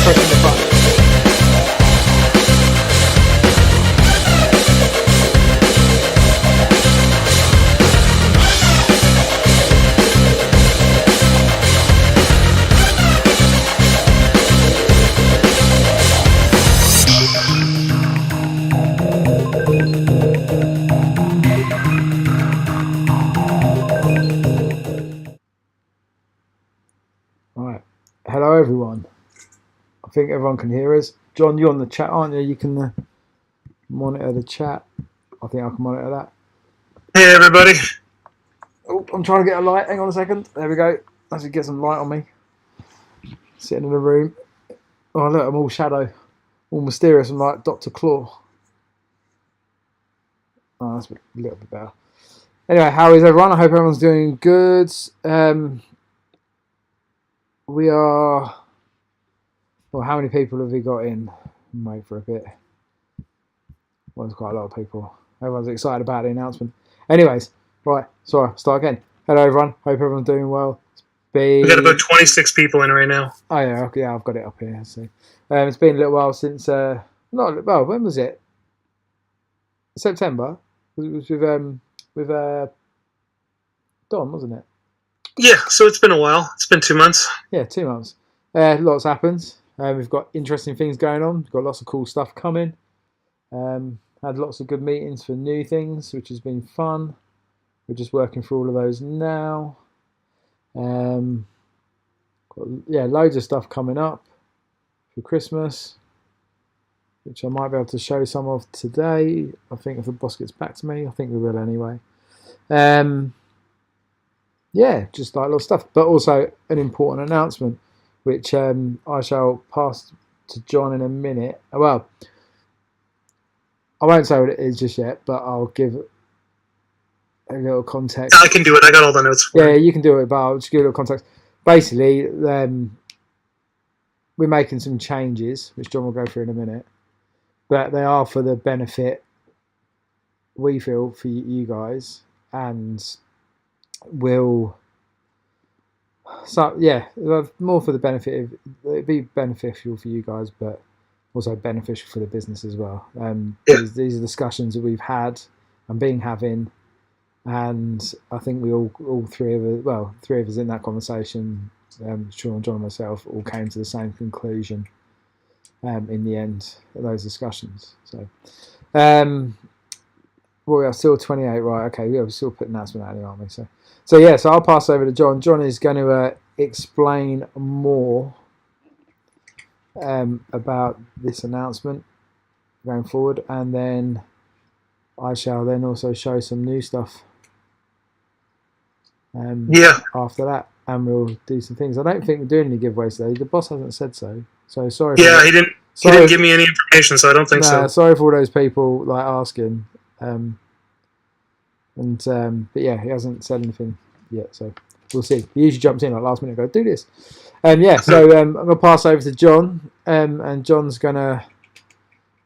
pressing the button. Right. Hello, everyone. I think everyone can hear us. John, you're on the chat, aren't you? You can monitor the chat. I think I can monitor that. Hey, everybody. Oh, I'm trying to get a light. Hang on a second. There we go. I should get some light on me. Sitting in the room. Oh, look, I'm all shadow. All mysterious. I'm like Dr. Claw. Oh, that's a little bit better. Anyway, how is everyone? I hope everyone's doing good. We are... Well, how many people have we got in? Wait for a bit. Well, there's quite a lot of people. Everyone's excited about the announcement. Anyways, right, sorry, start again. Hello, everyone. Hope everyone's doing well. We got about 26 people in right now. Oh, yeah, I've got it up here. So, it's been a little while since... when was it? September? It was with Don, wasn't it? Yeah, so it's been a while. It's been 2 months. Yeah, 2 months. Lots happened. We've got interesting things going on. We've got lots of cool stuff coming. Had lots of good meetings for new things, which has been fun. We're just working through all of those now. Loads of stuff coming up for Christmas, which I might be able to show some of today. I think if the boss gets back to me, I think we will anyway. Just like a lot of stuff, but also an important announcement, which I shall pass to John in a minute. Well, I won't say what it is just yet, but I'll give a little context. I can do it. I got all the notes for Yeah, you can do it, but I'll just give a little context. Basically, we're making some changes, which John will go through in a minute, but they are for the benefit, we feel, for you guys, and will... So, yeah, more for the benefit of... It'd be beneficial for you guys, but also beneficial for the business as well. These are discussions that we've had and been having, and I think we all three of us in that conversation, Sean, John and myself, all came to the same conclusion in the end of those discussions. So, we are still 28, right? Okay, we're still putting an announcement out there, aren't we? So I'll pass over to John. John is going to explain more about this announcement going forward, and then I shall then also show some new stuff after that, and we'll do some things. I don't think we're doing any giveaways today. The boss hasn't said so sorry. Yeah, he didn't give me any information, so I don't think so. Sorry for all those people asking. But yeah, he hasn't said anything yet, so we'll see. He usually jumps in last minute and goes, do this. I'm going to pass over to John, and John's going to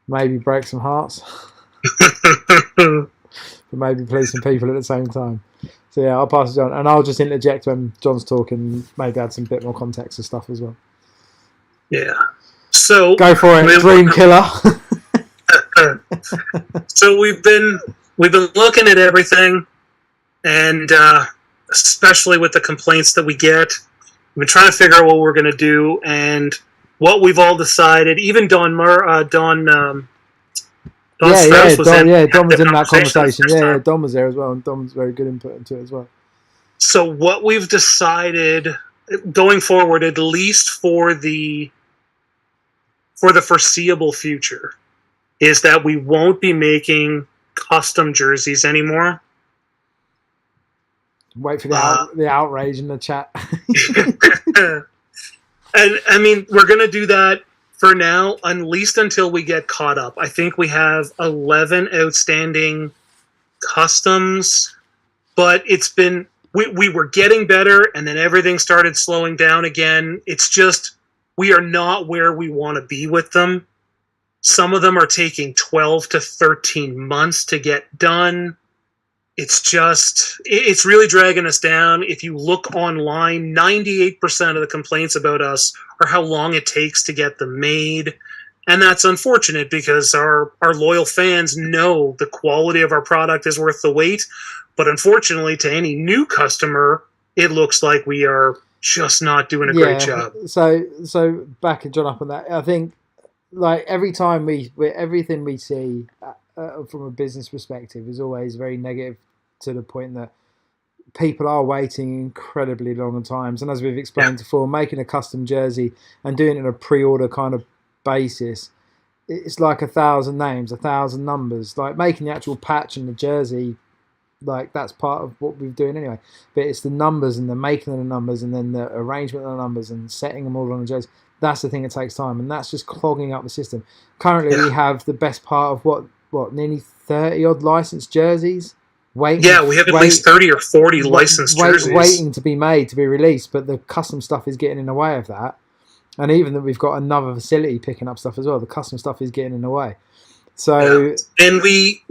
maybe break some hearts, but maybe please some people at the same time. So yeah, I'll pass to John, and I'll just interject when John's talking, maybe add some bit more context and stuff as well. Yeah. So go for it, dream killer. So we've been looking at everything, and especially with the complaints that we get, we've been trying to figure out what we're going to do, and what we've all decided. Even Don Strauss was in that conversation. Yeah, Don was there as well, and Don was very good input into it as well. So what we've decided going forward, at least for the foreseeable future, is that we won't be making custom jerseys anymore. Wait for the outrage in the chat. And I mean, we're going to do that for now, at least until we get caught up. I think we have 11 outstanding customs, but it's been... We were getting better, and then everything started slowing down again. It's just, we are not where we want to be with them. Some of them are taking 12 to 13 months to get done. it's really dragging us down. If you look online, 98% of the complaints about us are how long it takes to get them made. And that's unfortunate because our loyal fans know the quality of our product is worth the wait. But unfortunately, to any new customer, it looks like we are just not doing a great job. So back and John up on that. I think like every time everything we see from a business perspective is always very negative, to the point that people are waiting incredibly long times. And as we've explained before, making a custom jersey and doing it on a pre-order kind of basis, it's like 1,000 names, 1,000 numbers. Like making the actual patch and the jersey, like that's part of what we're doing anyway. But it's the numbers and the making of the numbers and then the arrangement of the numbers and setting them all on the jersey. That's the thing that takes time, and that's just clogging up the system. Currently, we have the best part of what nearly 30 odd licensed jerseys. We have at least 30 or 40 licensed jerseys waiting to be made, to be released, but the custom stuff is getting in the way of that. And even that we've got another facility picking up stuff as well, the custom stuff is getting in the way. So and we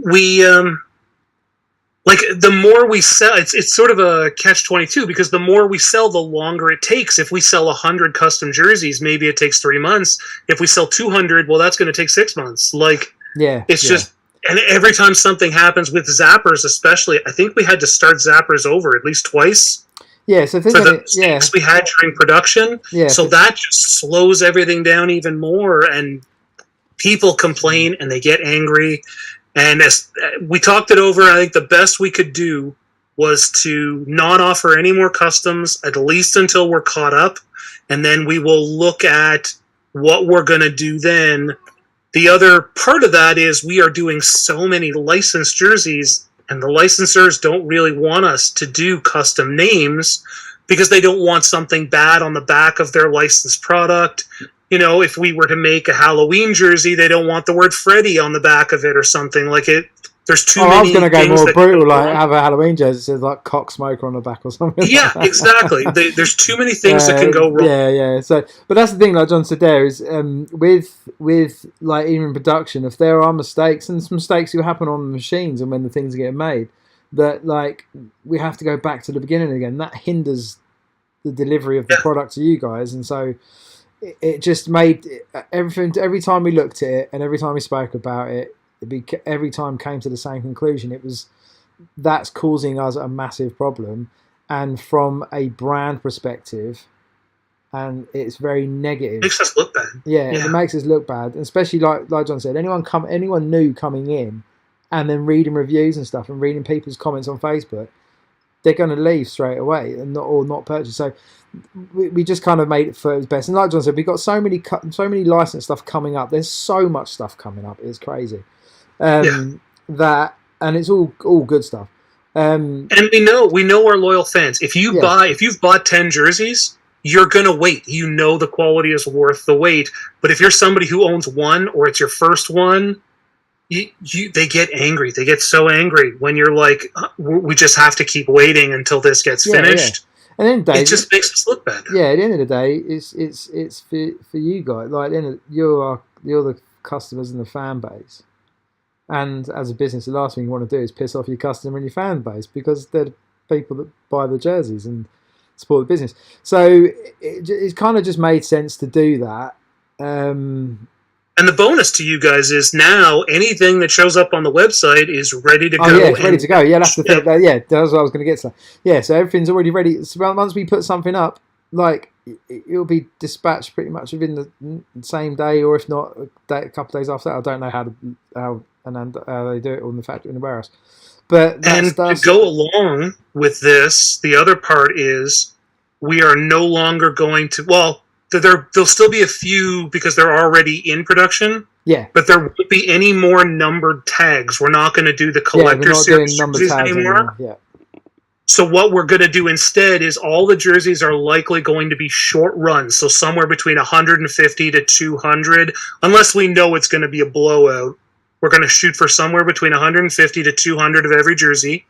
like the more we sell, it's sort of a catch-22, because the more we sell, the longer it takes. If we sell 100 custom jerseys, maybe it takes 3 months. If we sell 200, well, that's going to take 6 months. Like, it's just. And every time something happens with Zappers, especially, I think we had to start Zappers over at least twice. Yeah, so for the mistakes we had during production. Yeah, so that just slows everything down even more, and people complain and they get angry. And as we talked it over, I think the best we could do was to not offer any more customs, at least until we're caught up, and then we will look at what we're going to do then. The other part of that is we are doing so many licensed jerseys, and the licensors don't really want us to do custom names because they don't want something bad on the back of their licensed product. You know, if we were to make a Halloween jersey, they don't want the word Freddy on the back of it or something like it. There's too many. I was going to go more brutal, like have a Halloween jersey that says like cock smoker on the back or something. Yeah, exactly. There's too many things that can go wrong. Yeah. So, but that's the thing, like John said there, is with like even production, if there are mistakes, and some mistakes will happen on the machines and when the things are getting made, that like we have to go back to the beginning again. That hinders the delivery of the product to you guys, and so it just made everything. Every time we looked at it and every time we spoke about it, every time came to the same conclusion. That's causing us a massive problem, and from a brand perspective, and it's very negative. It makes us look bad. Yeah, it makes us look bad, and especially like John said, anyone new coming in, and then reading reviews and stuff, and reading people's comments on Facebook, they're going to leave straight away and not purchase. So we just kind of made it for its best. And like John said, we've got so many licensed stuff coming up. There's so much stuff coming up. It's crazy. That, and it's all good stuff. And we know our loyal fans. If you've bought 10 jerseys, you're gonna wait. You know the quality is worth the wait. But if you're somebody who owns one, or it's your first one, they get angry. They get so angry when you're like, we just have to keep waiting until this gets finished. And then it just makes us look bad. Yeah, at the end of the day, it's for you guys. Like, you're the customers and the fan base. And as a business, the last thing you want to do is piss off your customer and your fan base, because they're the people that buy the jerseys and support the business. So it kind of just made sense to do that. And the bonus to you guys is now anything that shows up on the website is ready to go. Yeah, it's ready to go. Yeah, that's the thing. Yeah, that's what I was going to get to. Yeah, so everything's already ready. So once we put something up, like, it'll be dispatched pretty much within the same day, or if not a couple of days after that. I don't know how they do it on the factory in the warehouse. But to go along with this, the other part is we are no longer going to. Well, there'll still be a few because they're already in production. Yeah, but there won't be any more numbered tags. We're not going to do the collector series jerseys anymore. Yeah. So what we're going to do instead is all the jerseys are likely going to be short runs, so somewhere between 150 to 200, unless we know it's going to be a blowout. We're going to shoot for somewhere between 150 to 200 of every jersey,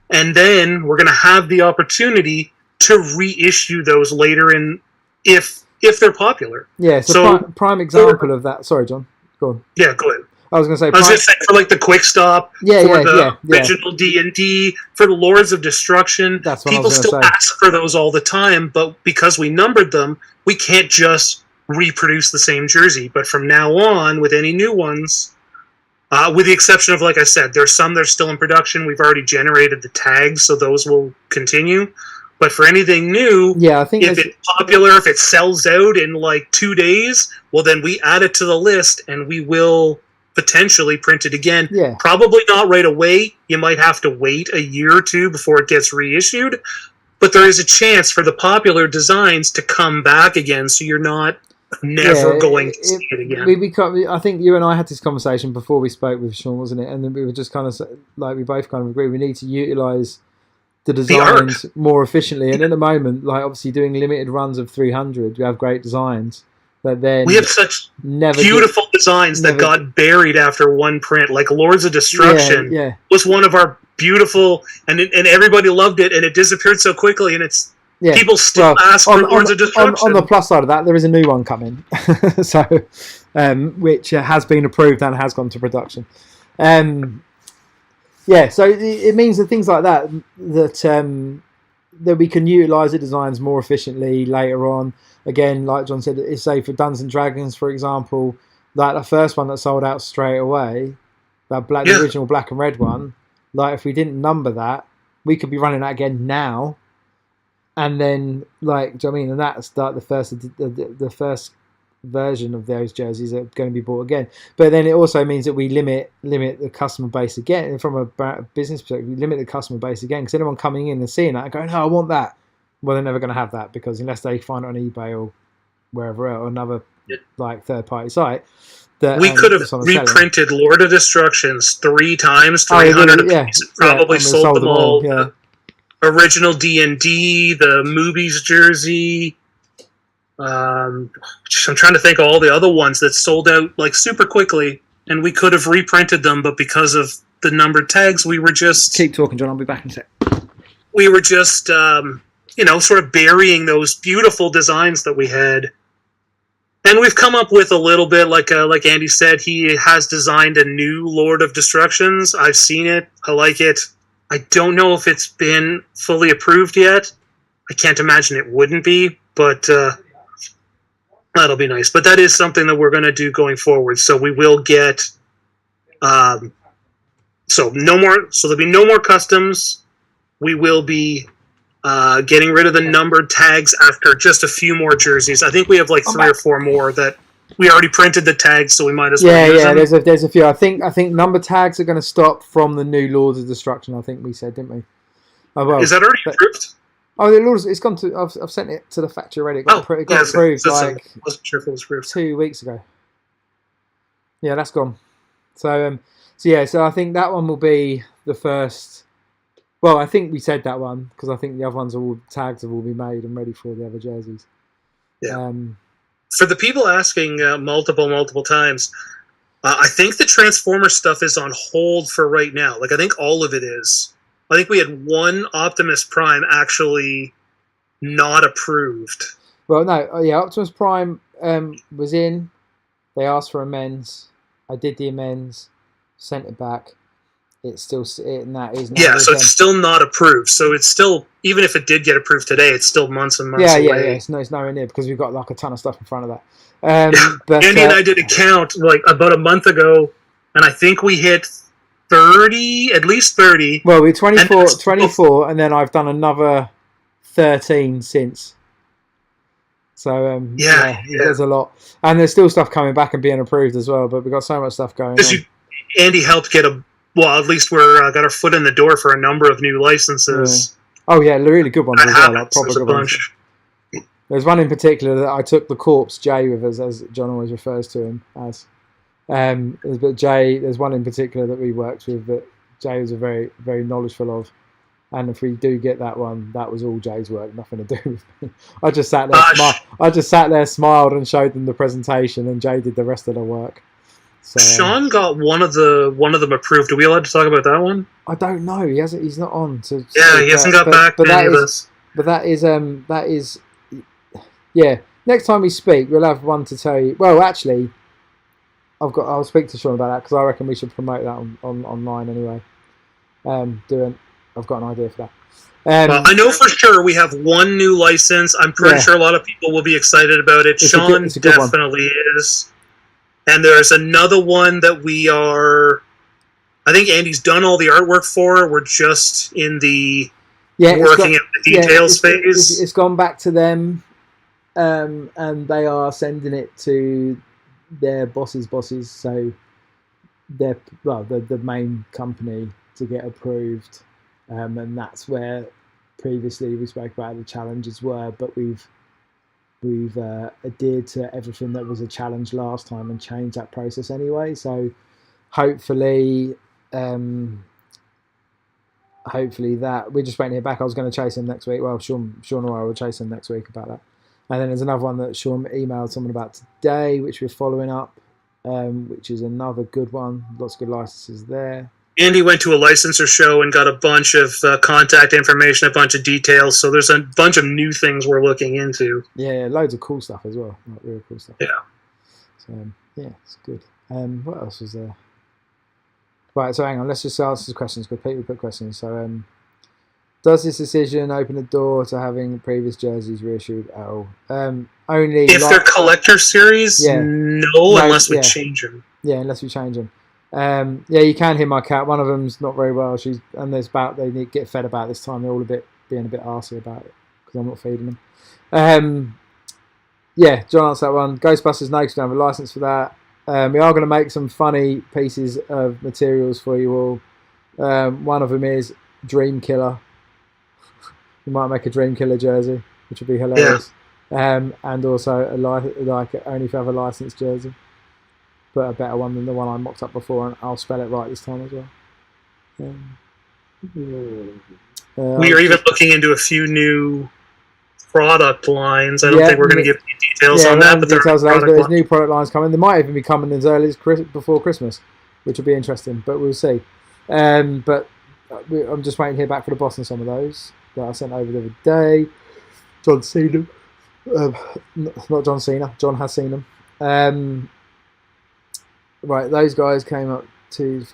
and then we're going to have the opportunity to reissue those later in if they're popular. Yeah, so prime example of that. Sorry, John. Go on. Yeah, go ahead. I was going to say. I was just saying for like the Quick Stop, Yeah, for yeah, the yeah. original D&D, for the Lords of Destruction. That's what I People was still gonna say. ask for those all the time, but because we numbered them, we can't just reproduce the same jersey. But from now on, with any new ones, with the exception of, like I said, there's some that are still in production. We've already generated the tags, so those will continue. But for anything new, Yeah, I think if it's popular, if it sells out in like 2 days, well, then we add it to the list and we will potentially print it again. Yeah. Probably not right away. You might have to wait a year or two before it gets reissued. But there is a chance for the popular designs to come back again, so you're not never going to see it again. I think you and I had this conversation before we spoke with Sean, wasn't it? And then we were just kind of like, we both kind of agree we need to utilize the designs more efficiently. And at the moment, like obviously doing limited runs of 300, we have great designs. But then we have such beautiful designs that got buried after one print. Like Lords of Destruction was one of our beautiful, and everybody loved it, and it disappeared so quickly, and it's people still ask for Lords of Destruction. On the plus side of that, there is a new one coming, so which has been approved and has gone to production. So it means that things like that that we can utilise the designs more efficiently later on. Again, like John said, say for Dungeons and Dragons, for example, like the first one that sold out straight away, the original black and red one. Like if we didn't number that, we could be running that again now, and then like, do you know what I mean? And that's like the first version of those jerseys are going to be bought again. But then it also means that we limit the customer base again. And from a business perspective, we limit the customer base again, because anyone coming in and seeing that and going, "No, I want that," well, they're never going to have that, because unless they find it on eBay or wherever else, or another like third-party site. That, we could have reprinted Lord of Destructions 3 times, 300 apiece. Probably sold them all. The original D&D, the movies jersey. I'm trying to think of all the other ones that sold out like super quickly, and we could have reprinted them, but because of the numbered tags, we were just... Keep talking, John. I'll be back in a sec. We were just, sort of burying those beautiful designs that we had. And we've come up with a little bit, like Andy said, he has designed a new Lord of Destructions. I've seen it. I like it. I don't know if it's been fully approved yet. I can't imagine it wouldn't be, but that'll be nice. But that is something that we're going to do going forward. So we will get... So there'll be no more customs. We will be... getting rid of the numbered tags after just a few more jerseys. I think we have like 3 or 4 more that we already printed the tags, so we might as well use them. There's a few. I think number tags are going to stop from the new Lords of Destruction. I think we said, didn't we? Oh, well, is that already approved? Oh, the Lords. It's gone to. I've sent it to the factory already. It got approved I wasn't sure if it was approved 2 weeks ago. Yeah, that's gone. So I think that one will be the first. Well, I think we said that one, because I think the other ones tags have all been made and ready for the other jerseys. Yeah. For the people asking multiple times, I think the Transformer stuff is on hold for right now. Like, I think all of it is. I think we had one Optimus Prime actually not approved. Well, no, Optimus Prime was in. They asked for amends. I did the amends, sent it back. It's still and that is so it's still not approved. So it's still, even if it did get approved today, it's still months and months away. Yeah. It's nowhere near, because we've got like a ton of stuff in front of that. But Andy and I did a count like about a month ago, and I think we hit 30, at least 30. Well, we're 24, and then I've done another 13 since. So there's a lot, and there's still stuff coming back and being approved as well. But we've got so much stuff going on. Andy helped get at least we're got our foot in the door for a number of new licenses. Yeah. Oh yeah, really good ones as well. Like proper good ones. Bunch. There's one in particular that I took the corpse Jay with us, as John always refers to him as. But Jay, there's one in particular that we worked with that Jay was a very, very knowledgeable of. And if we do get that one, that was all Jay's work, nothing to do with me. I just sat there, smiled, and showed them the presentation, and Jay did the rest of the work. So, Sean got one of them approved. Are we allowed to talk about that one? I don't know. He hasn't. He's not on. He hasn't got back to any of us. But that is. Yeah. Next time we speak, we'll have one to tell you. Well, actually, I'll speak to Sean about that because I reckon we should promote that on online anyway. I've got an idea for that. I know for sure we have one new license. I'm pretty sure a lot of people will be excited about it. Sean definitely is. And there's another one that we are... I think Andy's done all the artwork for. We're just in the working at the details phase. It's gone back to them, and they are sending it to their bosses. So they're the main company to get approved, and that's where previously we spoke about the challenges were, but we've adhered to everything that was a challenge last time and changed that process anyway. So hopefully that we're just waiting to hear back. I was going to chase him next week. Well, Sean and I will chase him next week about that. And then there's another one that Sean emailed someone about today, which we're following up, which is another good one. Lots of good licenses there. Andy went to a licensor show and got a bunch of contact information, a bunch of details. So there's a bunch of new things we're looking into. Yeah, loads of cool stuff as well. Like really cool stuff. Yeah. So yeah, it's good. What else was there? Right, so hang on. Let's just answer the questions because people put questions. So, does this decision open the door to having previous jerseys reissued at all? Only if they're collector series, no, unless we change them. Yeah, unless we change them. You can hear my cat. One of them's not very well. They need to get fed about this time. They're all being a bit arsey about it because I'm not feeding them. John answered that one. Ghostbusters, no, because we don't have a license for that. We are going to make some funny pieces of materials for you all. One of them is Dream Killer. We might make a Dream Killer jersey, which would be hilarious. Yeah. And also only if you have a licensed jersey, but a better one than the one I mocked up before, and I'll spell it right this time as well. We are even looking into a few new product lines. I don't think we're going to give any details on that, but there's new product lines coming. They might even be coming as early as before Christmas, which will be interesting, but we'll see. But I'm just waiting to hear back for the boss on some of those that I sent over the other day. John seen them. Not John Cena. John has seen them. Right, those guys came up to...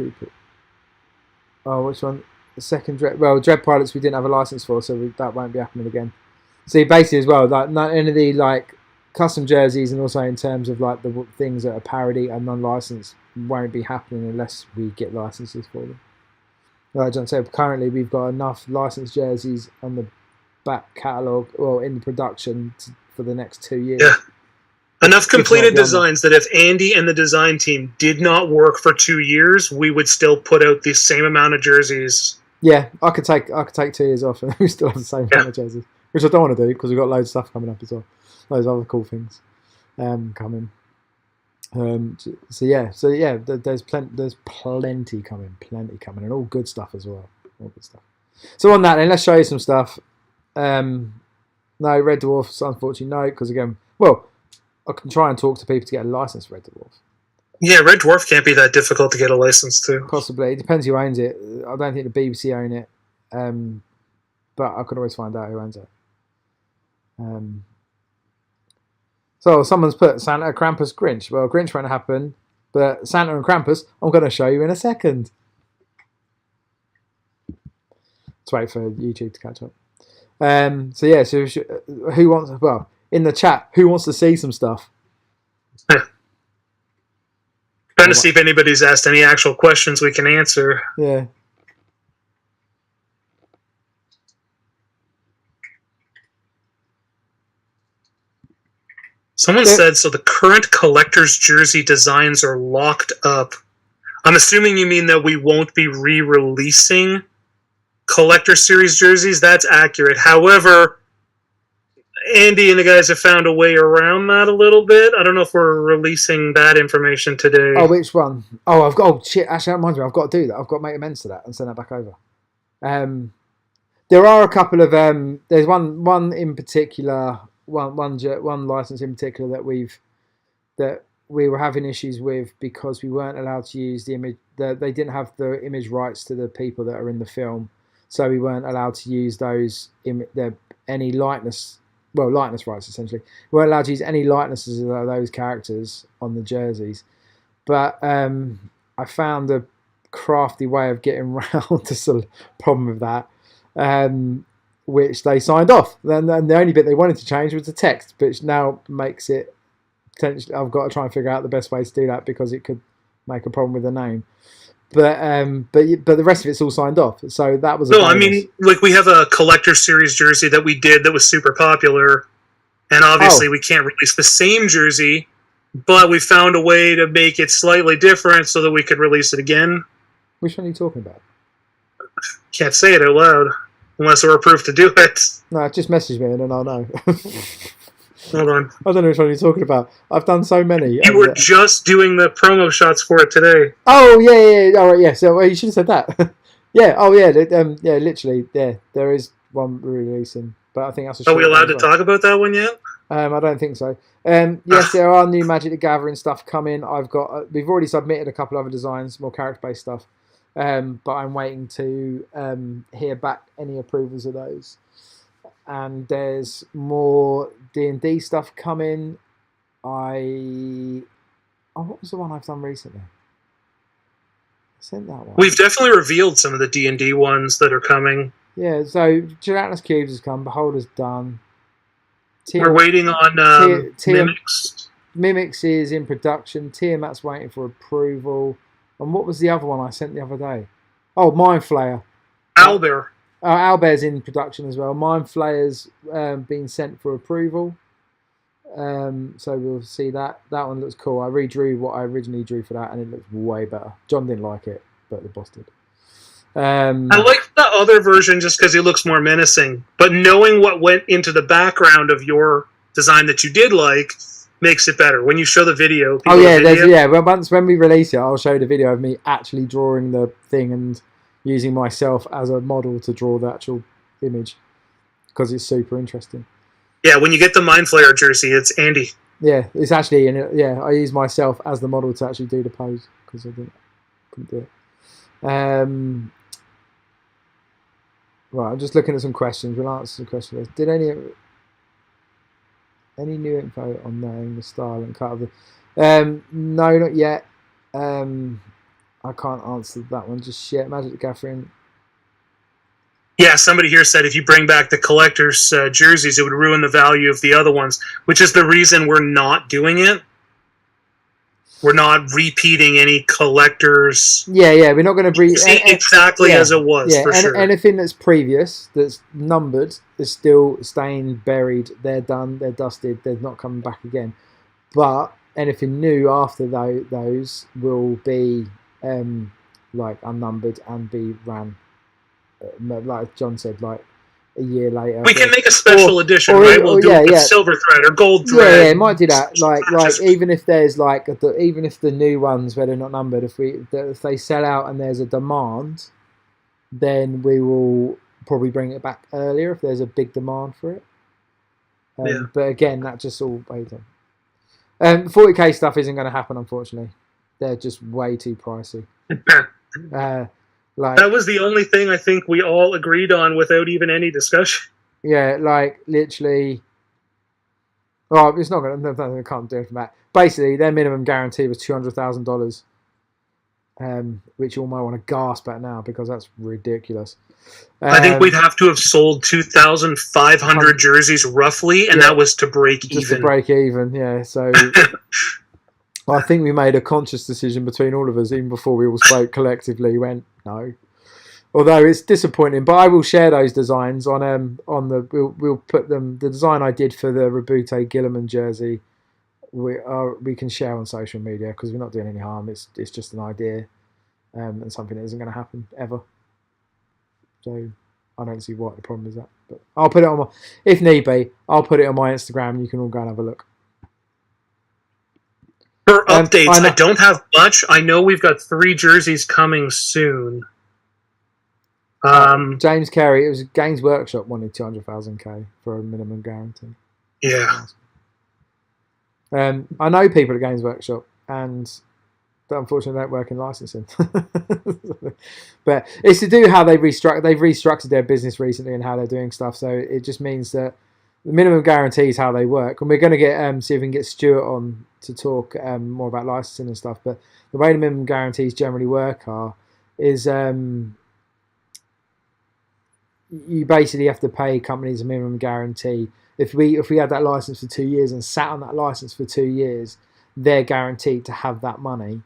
Oh, which one? The second Dread... Well, Dread Pilots we didn't have a license for, so that won't be happening again. See, basically as well, like not any of the custom jerseys, and also in terms of the things that are parody and non-licensed won't be happening unless we get licenses for them. Like John said, currently we've got enough licensed jerseys on the back catalogue, in the production for the next 2 years. Yeah. Enough completed designs that if Andy and the design team did not work for 2 years, we would still put out the same amount of jerseys. Yeah, I could take 2 years off and we still have the same amount of jerseys. Which I don't want to do because we've got loads of stuff coming up as well. Loads of other cool things coming. There's plenty coming, and all good stuff as well. All good stuff. So on that, then let's show you some stuff. No, Red Dwarf, unfortunately, no, because again, I can try and talk to people to get a license for Red Dwarf. Yeah, Red Dwarf can't be that difficult to get a license to. Possibly, it depends who owns it. I don't think the BBC own it, but I could always find out who owns it. So someone's put Santa, Krampus, Grinch. Well, Grinch won't happen, but Santa and Krampus, I'm going to show you in a second. Let's wait for YouTube to catch up. So who wants? Well, in the chat, who wants to see some stuff? Trying to see if anybody's asked any actual questions we can answer. Yeah. Someone said, so the current collector's jersey designs are locked up. I'm assuming you mean that we won't be re-releasing collector series jerseys. That's accurate. However, Andy and the guys have found a way around that a little bit. I don't know if we're releasing that information today. Oh, which one? Oh, I've got... Oh, shit. Actually, that reminds me. I've got to do that. I've got to make amends to that and send that back over. There are a couple of... there's one in particular... One license in particular that we were having issues with because we weren't allowed to use the image. They didn't have the image rights to the people that are in the film, so we weren't allowed to use those any likeness. Well, likeness rights essentially. We weren't allowed to use any likenesses of those characters on the jerseys. but I found a crafty way of getting around the problem with that, which they signed off. Then the only bit they wanted to change was the text, which now makes it potentially. I've got to try and figure out the best way to do that because it could make a problem with the name. But the rest of it's all signed off. So that was. No, I mean, like we have a collector series jersey that we did that was super popular, and obviously we can't release the same jersey, but we found a way to make it slightly different so that we could release it again. Which one are you talking about? Can't say it out loud unless we're approved to do it. No, just message me and then I'll know. Hold on. I don't know which one you're talking about. I've done so many. You were just doing the promo shots for it today. Oh, yeah. All right, yeah. So you should have said that. Yeah. Oh, yeah. Yeah, literally. Yeah, there is one releasing. But I think that's a Are we allowed to talk about that one yet? I don't think so. Yes, there are new Magic the Gathering stuff coming. We've already submitted a couple other designs, more character-based stuff. But I'm waiting to hear back any approvals of those. And there's more D&D stuff coming. What was the one I've done recently? I sent that one. We've definitely revealed some of the D&D ones that are coming. Yeah, so Gelatinous Cubes has come. Beholder's done. We're waiting on Mimics. Mimics is in production. Tiamat's waiting for approval. And what was the other one I sent the other day? Oh, Mind Flayer. Owlbear. Owlbear's in production as well. Mind Flayer's been sent for approval. So we'll see that. That one looks cool. I redrew what I originally drew for that, and it looks way better. John didn't like it, but the boss did. I like the other version just because it looks more menacing. But knowing what went into the background of your design that you did like makes it better. When you show the video. Oh yeah, Well, when we release it, I'll show the video of me actually drawing the thing and using myself as a model to draw the actual image because it's super interesting. Yeah, when you get the Mind Flayer jersey, it's Andy. Yeah, it's actually I use myself as the model to actually do the pose because I couldn't do it. Right, I'm just looking at some questions. We'll answer some questions. Did any new info on knowing the style and cut of the? No, not yet. I can't answer that one just yet. Magic the Gathering. Yeah, somebody here said if you bring back the collector's jerseys, it would ruin the value of the other ones, which is the reason we're not doing it. We're not repeating any collectors. Yeah, we're not going to bring exactly as it was. Yeah, for sure. Anything that's previous, that's numbered, is still staying buried. They're done. They're dusted. They're not coming back again. But anything new after those will be like unnumbered and be ran. Like John said, like a year later. We can make a special edition, right? We'll do it with silver thread or gold thread. Yeah, might do that. Like even if there's even if the new ones where they're not numbered, if they sell out and there's a demand, then we will probably bring it back earlier if there's a big demand for it. But again, that just all weighs on. 40k stuff isn't going to happen, unfortunately. They're just way too pricey. That was the only thing I think we all agreed on without even any discussion. Yeah, like literally. Well, it's not going to. I can't do anything about. Basically, their minimum guarantee was $200,000, which you all might want to gasp at now because that's ridiculous. I think we'd have to have sold 2,500 jerseys roughly, and that was to break even. Just to break even, yeah. So. I think we made a conscious decision between all of us, even before we all spoke collectively. Went no, although it's disappointing. But I will share those designs on the. We'll put them. The design I did for the Rabute Gilliman jersey, we can share on social media because we're not doing any harm. It's just an idea, and something that isn't going to happen ever. So I don't see what the problem is that. But I'll put it on if need be. I'll put it on my Instagram, and you can all go and have a look. For updates, I don't have much. I know we've got 3 jerseys coming soon. James Carey, it was Games Workshop wanted 200,000 for a minimum guarantee. Yeah. I know people at Games Workshop, and unfortunately don't work in licensing. But it's to do how they've restructured their business recently and how they're doing stuff. So it just means that the minimum guarantees how they work, and we're going to get see if we can get Stuart on to talk more about licensing and stuff. But the way the minimum guarantees generally work is you basically have to pay companies a minimum guarantee. If we had that license for 2 years and sat on that license for 2 years, they're guaranteed to have that money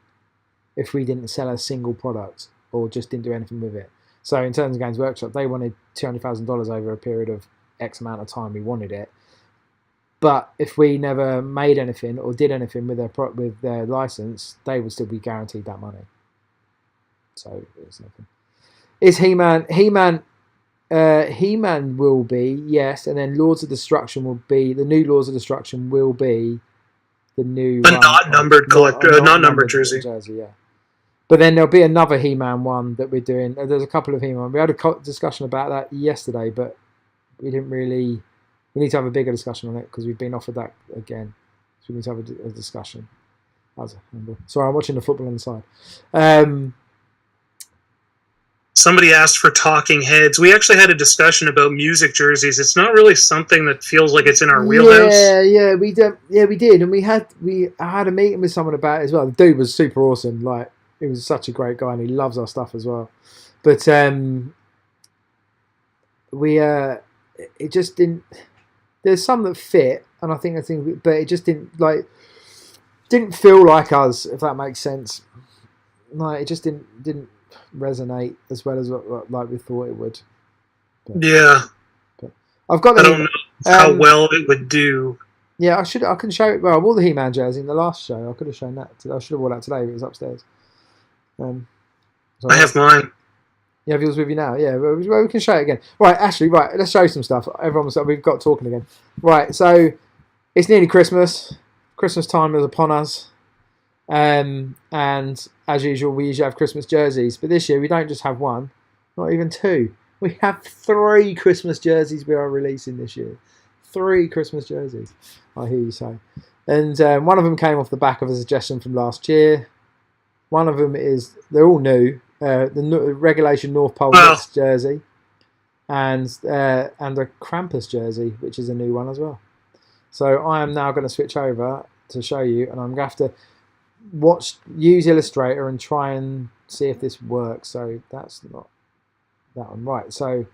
if we didn't sell a single product or just didn't do anything with it. So in terms of Games Workshop, they wanted $200,000 over a period of X amount of time. We wanted it, but if we never made anything or did anything with their license, they would still be guaranteed that money. So it's nothing. Is He-Man? He-Man will be, yes, and then Lords of Destruction will be, the new Lords of Destruction will be the new not numbered jersey. Yeah. But then there'll be another He-Man one that we're doing. There's a couple of He-Man. We had a discussion about that yesterday, but we didn't really. We need to have a bigger discussion on it because we've been offered that again. So we need to have a discussion. Sorry, I'm watching the football on the side. Somebody asked for talking heads. We actually had a discussion about music jerseys. It's not really something that feels like it's in our wheelhouse. Yeah, we did, and I had a meeting with someone about it as well. The dude was super awesome. Like, he was such a great guy, and he loves our stuff as well. But it just didn't. There's some that fit, and I think, but it just didn't feel like us, if that makes sense. Like, it just didn't resonate as well as like we thought it would. But I've got. I don't know how well it would do. Yeah, I can show it. Well, I wore the He-Man jersey in the last show. I could have shown that. I should have worn that today. But it was upstairs. I have mine. You have yours with you now. Yeah, well, we can show it again. Right, Ashley. Right, let's show some stuff. We've got talking again. Right, so it's nearly Christmas. Christmas time is upon us. And as usual, we usually have Christmas jerseys. But this year, we don't just have one, not even two. We have 3 Christmas jerseys we are releasing this year. 3 Christmas jerseys, I hear you say. And one of them came off the back of a suggestion from last year. One of them they're all new. The regulation North Pole Knicks jersey. And a Krampus jersey, which is a new one as well. So I am now going to switch over to show you, and I'm going to have to use Illustrator and try and see if this works. So that's not that one. Right, so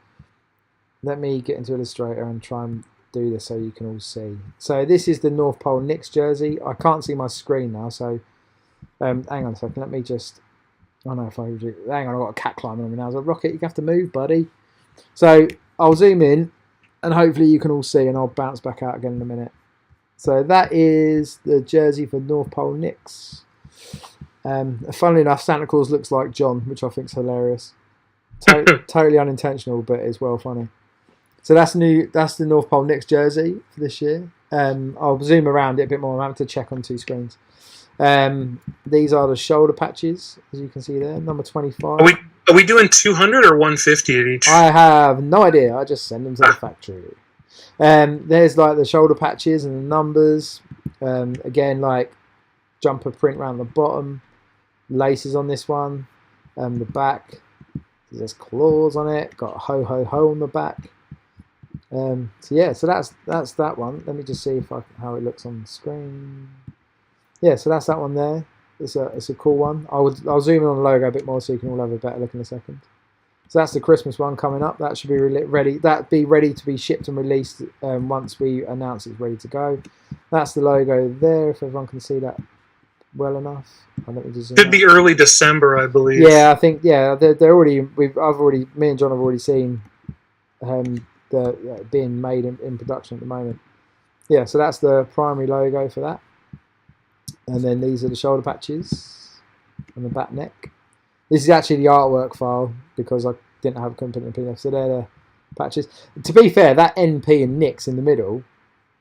let me get into Illustrator and try and do this so you can all see. So this is the North Pole Knicks jersey. I can't see my screen now, so hang on a second. Let me just. Oh no, hang on, I've got a cat climbing on me now. So Rocket, you have to move, buddy. So I'll zoom in, and hopefully you can all see, and I'll bounce back out again in a minute. So that is the jersey for North Pole Knicks. Funnily enough, Santa Claus looks like John, which I think is hilarious. Totally unintentional, but it's well funny. So that's new. That's the North Pole Knicks jersey for this year. I'll zoom around it a bit more. I'm having to check on 2 screens. These are the shoulder patches, as you can see there, number 25. Are we doing 200 or 150 at each? I have no idea. I just send them to the factory. There's like the shoulder patches and the numbers. Again, like jumper print around the bottom, laces on this one. The back, there's claws on it. Got a ho ho ho on the back. So yeah, so that's that one. Let me just see how it looks on the screen. Yeah, so that's that one there. It's a cool one. I'll zoom in on the logo a bit more so you can all have a better look in a second. So that's the Christmas one coming up. That should be ready. That'd be ready to be shipped and released once we announce it's ready to go. That's the logo there. If everyone can see that well enough. Should be early December, I believe. Yeah, I think they're already. Me and John have already seen being made in production at the moment. Yeah, so that's the primary logo for that. And then these are the shoulder patches and the back neck. This is actually the artwork file because I couldn't put it in PDF. So they're the patches. To be fair, that NP and Knicks in the middle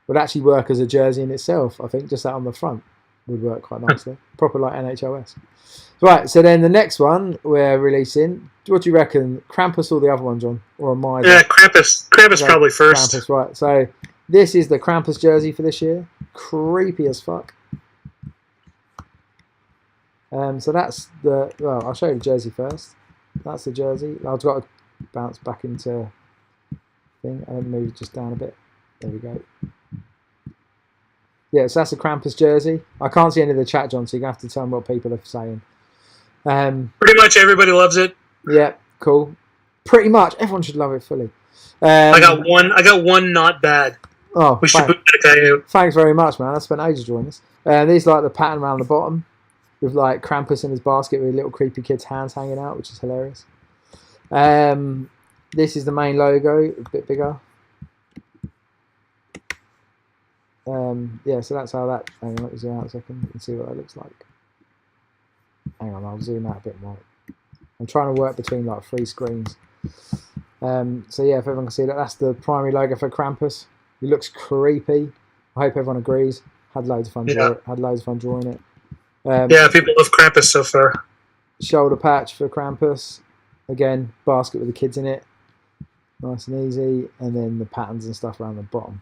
would actually work as a jersey in itself. I think just that on the front would work quite nicely. Proper like NHOS. Right, so then the next one we're releasing. What do you reckon? Krampus or the other one, John? Or am I? Yeah, Krampus. Krampus probably first. Krampus, right. So this is the Krampus jersey for this year. Creepy as fuck. So that's I'll show you the jersey first. That's the jersey. I've got to bounce back into thing and move just down a bit. There we go. Yeah, so that's a Krampus jersey. I can't see any of the chat, John, so you're going to have to tell me what people are saying. Pretty much everybody loves it. Yeah, cool. Pretty much everyone should love it fully. I got one not bad. Oh, we should put that guy out. Thanks very much, man. I spent ages drawing this. These like the pattern around the bottom with like Krampus in his basket with little creepy kid's hands hanging out, which is hilarious. This is the main logo, a bit bigger. Yeah, so that's how that. Hang on, let me zoom out a second and see what that looks like. Hang on, I'll zoom out a bit more. I'm trying to work between like 3 screens. So yeah, if everyone can see that, that's the primary logo for Krampus. It looks creepy. I hope everyone agrees. Had loads of fun. Had loads of fun drawing it. Yeah, people love Krampus so far. Shoulder patch for Krampus. Again, basket with the kids in it. Nice and easy. And then the patterns and stuff around the bottom.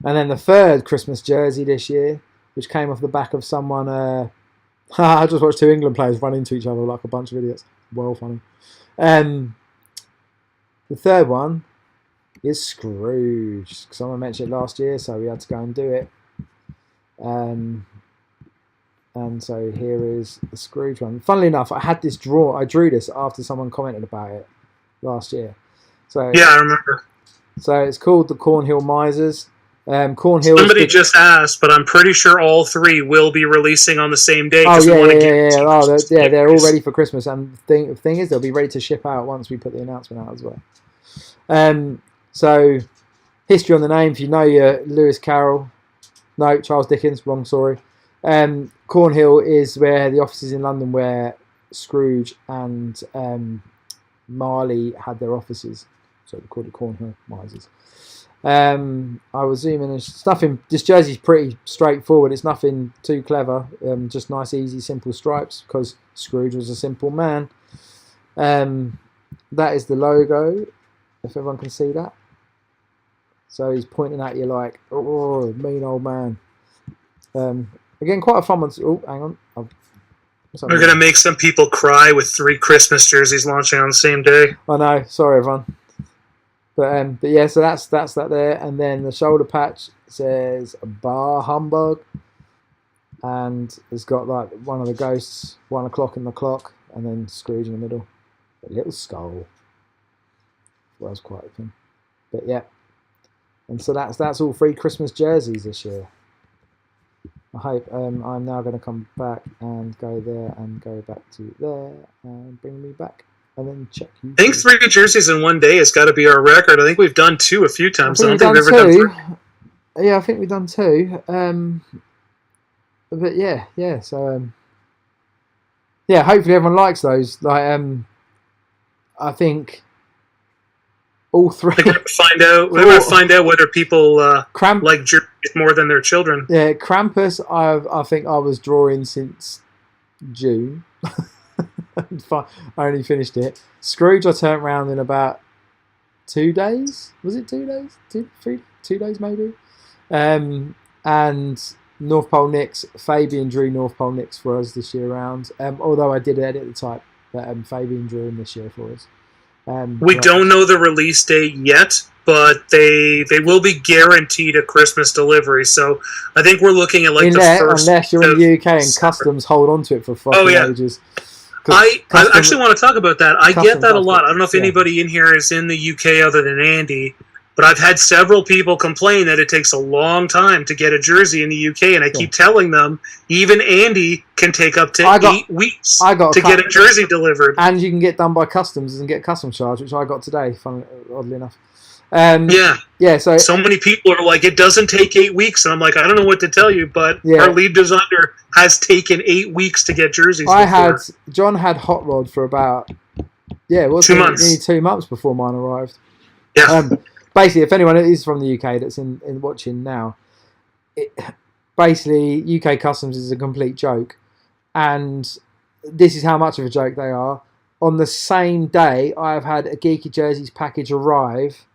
And then the third Christmas jersey this year, which came off the back of someone. I just watched 2 England players run into each other like a bunch of idiots. Well funny. The third one is Scrooge. Someone mentioned it last year, so we had to go and do it. And so here is the Scrooge one. Funnily enough, I drew this after someone commented about it last year. So yeah, I remember. So it's called the Cornhill Misers. Cornhill. Somebody just asked, but I'm pretty sure all 3 will be releasing on the same day. Oh yeah. They're all ready for Christmas, and the thing is, they'll be ready to ship out once we put the announcement out as well. So history on the name. If you know your Lewis Carroll, no, Charles Dickens, wrong story. Cornhill is where the offices in London where Scrooge and Marley had their offices, so they called it Cornhill Misers. I was zooming and stuff in. This jersey's pretty straightforward. It's nothing too clever. Just nice, easy, simple stripes because Scrooge was a simple man. That is the logo. If everyone can see that. So he's pointing at you like, oh, mean old man. Again, quite a fun one. Oh, hang on. We're going to make some people cry with 3 Christmas jerseys launching on the same day. I know. Sorry, everyone. But yeah, so that's that there. And then the shoulder patch says Bar Humbug. And it's got like one of the ghosts, 1 o'clock in the clock, and then Scrooge in the middle. A little skull. That was quite a thing. But yeah. And so that's all 3 Christmas jerseys this year. I hope I'm now going to come back and go there and go back to there and bring me back and then check you. I think 3 jerseys in one day has got to be our record. I think we've done 2 a few times. I don't think we've ever done 3. Yeah, I think we've done 2. But yeah. So yeah, hopefully everyone likes those. Like I think. All 3. We're going to find out whether people like jerseys more than their children. Yeah, Krampus, I think I was drawing since June. I only finished it. Scrooge, I turned around in about 2 days. Was it 2 days? 2 days maybe? And North Pole Nicks, Fabian drew North Pole Nicks for us this year round. Although I did edit the type, but Fabian drew him this year for us. We don't know the release date yet, but they will be guaranteed a Christmas delivery. So I think we're looking at like unless you're in the UK and customs hold on to it for fucking ages. I actually want to talk about that. I get that a lot. I don't know if anybody in here is in the UK other than Andy, but I've had several people complain that it takes a long time to get a jersey in the UK, and I keep telling them even Andy can take up to 8 weeks to get a jersey delivered. And you can get done by customs and get customs charge, which I got today, oddly enough. Yeah. So many people are like, it doesn't take 8 weeks, and I'm like, I don't know what to tell you, but our lead designer has taken 8 weeks to get jerseys. John had Hot Rod for about 2 months, nearly 2 months before mine arrived. Yeah. Basically, if anyone is from the UK that's in watching now, basically UK customs is a complete joke, and this is how much of a joke they are. On the same day, I have had a Geeky Jerseys package arrive,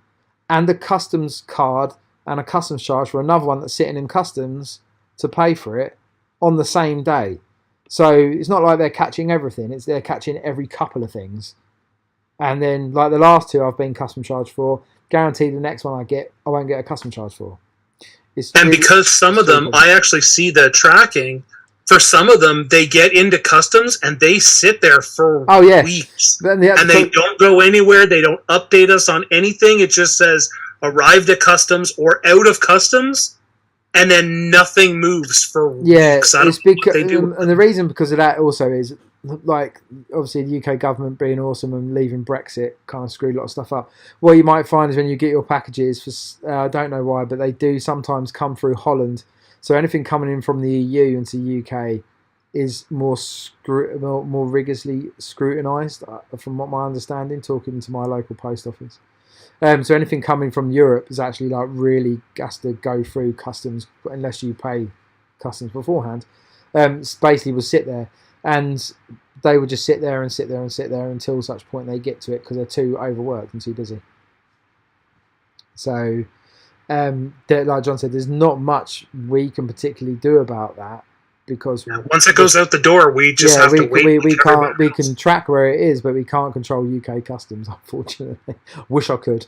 and a customs card and a customs charge for another one that's sitting in customs to pay for it on the same day. So it's not like they're catching everything; they're catching every couple of things. And then, like the last 2 I've been custom charged for, guarantee the next one I get, I won't get a custom charge for. And because some of them, I actually see the tracking. For some of them, they get into customs and they sit there for weeks. And they don't go anywhere. They don't update us on anything. It just says arrived at customs or out of customs, and then nothing moves for weeks. It's because, and the reason because of that also is, like, obviously the UK government being awesome and leaving Brexit kind of screwed a lot of stuff up. What you might find is when you get your packages, I don't know why, but they do sometimes come through Holland. So anything coming in from the EU into the UK is more rigorously scrutinised, from what my understanding, talking to my local post office. So anything coming from Europe is actually like really has to go through customs unless you pay customs beforehand. Basically will sit there, and they would just sit there and sit there and sit there until such point they get to it because they're too overworked and too busy. So, like John said, there's not much we can particularly do about that because once it goes out the door, we just have to wait. We can track where it is, but we can't control UK customs. Unfortunately, wish I could,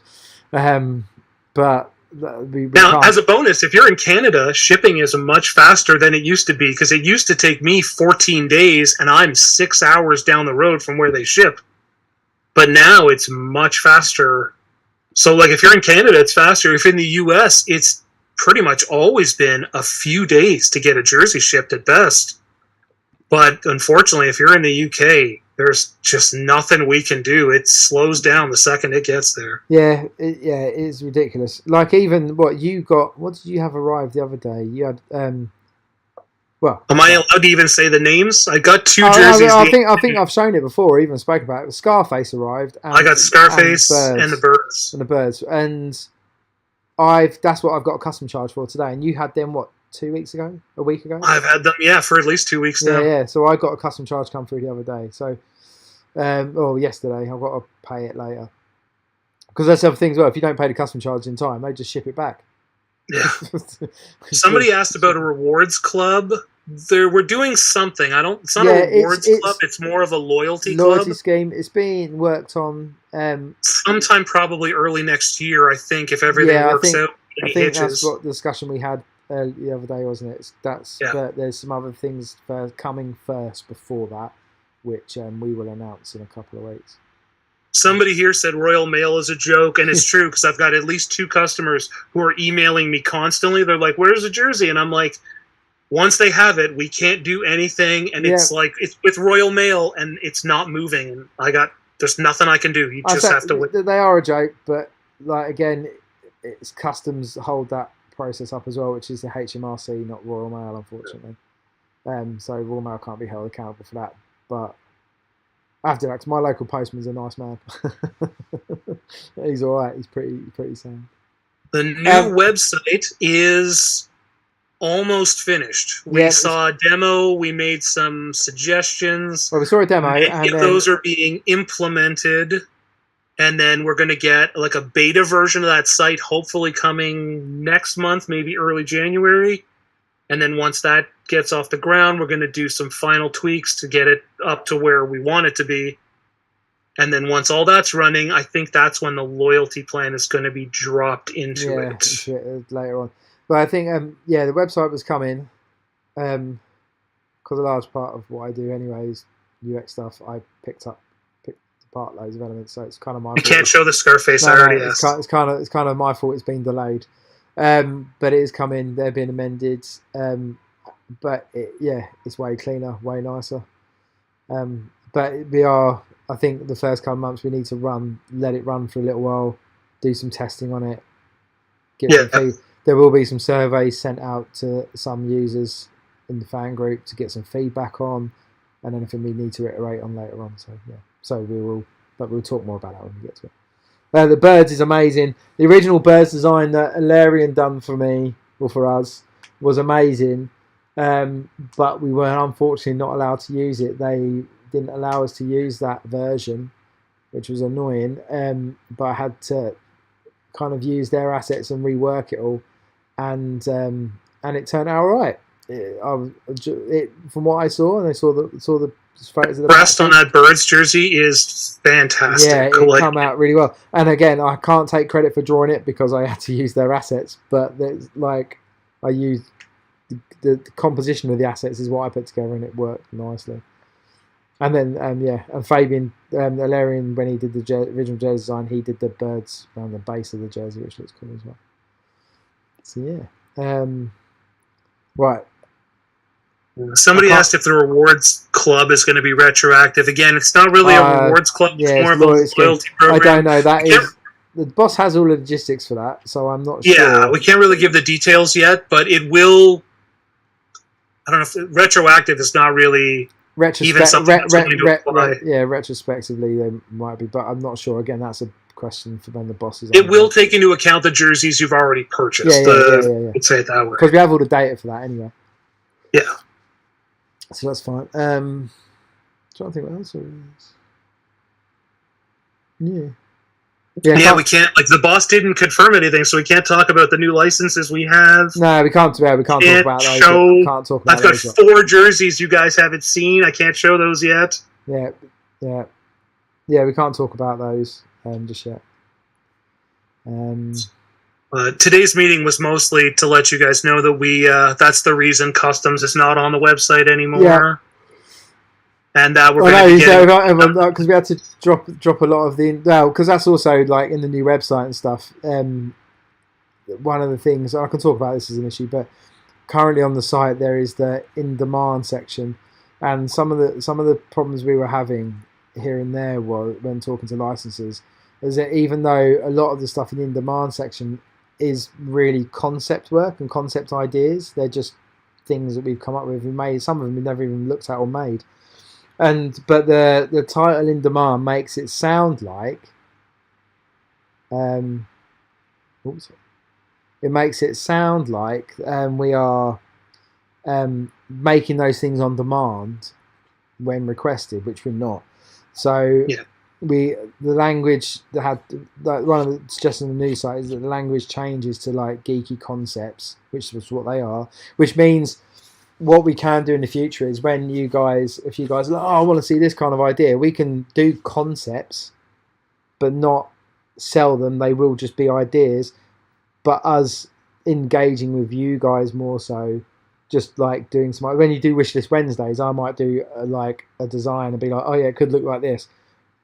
but. Now, as a bonus, if you're in Canada, shipping is much faster than it used to be because it used to take me 14 days and I'm 6 hours down the road from where they ship. But now it's much faster. So, like, if you're in Canada, it's faster. If in the US, it's pretty much always been a few days to get a jersey shipped at best. But unfortunately, if you're in the UK, there's just nothing we can do. It slows down the second it gets there. Yeah, it is ridiculous. Like, even what you got, what did you have arrived the other day? You had, well... Am I allowed to even say the names? I got two jerseys. I think I've shown it before, even spoken about it. Scarface arrived. And, I got Scarface and the Birds. And the Birds. And that's what I've got a custom charge for today. And you had them, what, 2 weeks ago? A week ago? I've had them, for at least 2 weeks now. Yeah, so I got a custom charge come through the other day. So, yesterday. I've got to pay it later. Because that's the other thing as well. If you don't pay the custom charge in time, they just ship it back. Yeah. Somebody asked about a rewards club. We're doing something. It's not a rewards club. It's more of a loyalty scheme. It's being worked on. Sometime probably early next year, I think, if everything works out. I think that's what the discussion we had the other day, wasn't it? But there's some other things coming first before that, which we will announce in a couple of weeks. Somebody here said Royal Mail is a joke, and it's true because I've got at least 2 customers who are emailing me constantly. They're like, "Where's the jersey?" And I'm like, once they have it, we can't do anything, and it's like it's with Royal Mail, and it's not moving. And there's nothing I can do. You just have to wait. They are a joke, but like again, it's customs hold that process up as well, which is the HMRC, not Royal Mail, unfortunately. So Royal Mail can't be held accountable for that. But I have to because my local postman's a nice man. He's all right. He's pretty sound. The new website is almost finished. We saw a demo. We made some suggestions. Well, we saw a demo. Many of those are being implemented. And then we're going to get like a beta version of that site, hopefully coming next month, maybe early January. And then once that gets off the ground, we're going to do some final tweaks to get it up to where we want it to be. And then once all that's running, I think that's when the loyalty plan is going to be dropped into it. Later on. But I think, the website was coming because a large part of what I do anyway is UX stuff. I picked apart loads of elements, so it's kind of my fault. You can't show the Scarface. I already asked. It's kind of my fault. It's been delayed, but it is coming. They're being amended, but it's way cleaner, way nicer. But we are. I think the first couple of months we need to let it run for a little while, do some testing on it. There will be some surveys sent out to some users in the fan group to get some feedback on, and anything we need to iterate on later on. So we'll talk more about that when we get to it. The Birds is amazing. The original Birds design that Ilarion done for me, or for us, was amazing. But we were unfortunately not allowed to use it. They didn't allow us to use that version, which was annoying. But I had to kind of use their assets and rework it all, and it turned out all right. from what I saw, and I saw the photos of the Crest on package, that Birds jersey is fantastic. yeah, it come out really well. And again, I can't take credit for drawing it because I had to use their assets, but there's like I used the composition of the assets is what I put together, and it worked nicely. And then and Fabian Alerian, when he did the original jersey design, he did the birds around the base of the jersey, which looks cool as well. So yeah, right. Somebody asked if the rewards club is going to be retroactive. Again, it's not really a rewards club; it's more of a loyalty program. I don't know. That is the boss has all the logistics for that, so I'm not sure. Yeah, we can't really give the details yet, but it will. I don't know if retroactive is not really even something that's going to apply. Yeah, retrospectively they might be, but I'm not sure. Again, that's a question for when the boss is. It will take into account the jerseys you've already purchased. Yeah. Let's say it that way. Because we have all the data for that anyway. Yeah. So that's fine. Trying to think what else there is. Yeah, we can't. Like the boss didn't confirm anything, so we can't talk about the new licenses we have. No, we can't. We can't talk about those. Can't talk about I've got 4 jerseys you guys haven't seen. I can't show those yet. Yeah. We can't talk about those just yet. Today's meeting was mostly to let you guys know that we that's the reason Customs is not on the website anymore. Yeah. And we're going to be because we had to drop a lot of the because that's also like in the new website and stuff. One of the things I can talk about this as an issue, but currently on the site there is the in demand section, and some of the problems we were having here and there when talking to licensors is that even though a lot of the stuff in the in demand section is really concept work and concept ideas, they're just things that we've come up with. We made some of them we've never even looked at or made. But the title in demand makes it sound like we are making those things on demand when requested, which we're not. So the language that had one of the suggestions on the news site is that the language changes to like geeky concepts, which is what they are, which means what we can do in the future is when if you guys are like, I want to see this kind of idea, we can do concepts but not sell them. They will just be ideas, but us engaging with you guys more so, just like doing some, when you do Wishlist Wednesdays, I might do a design and be like, oh yeah, it could look like this,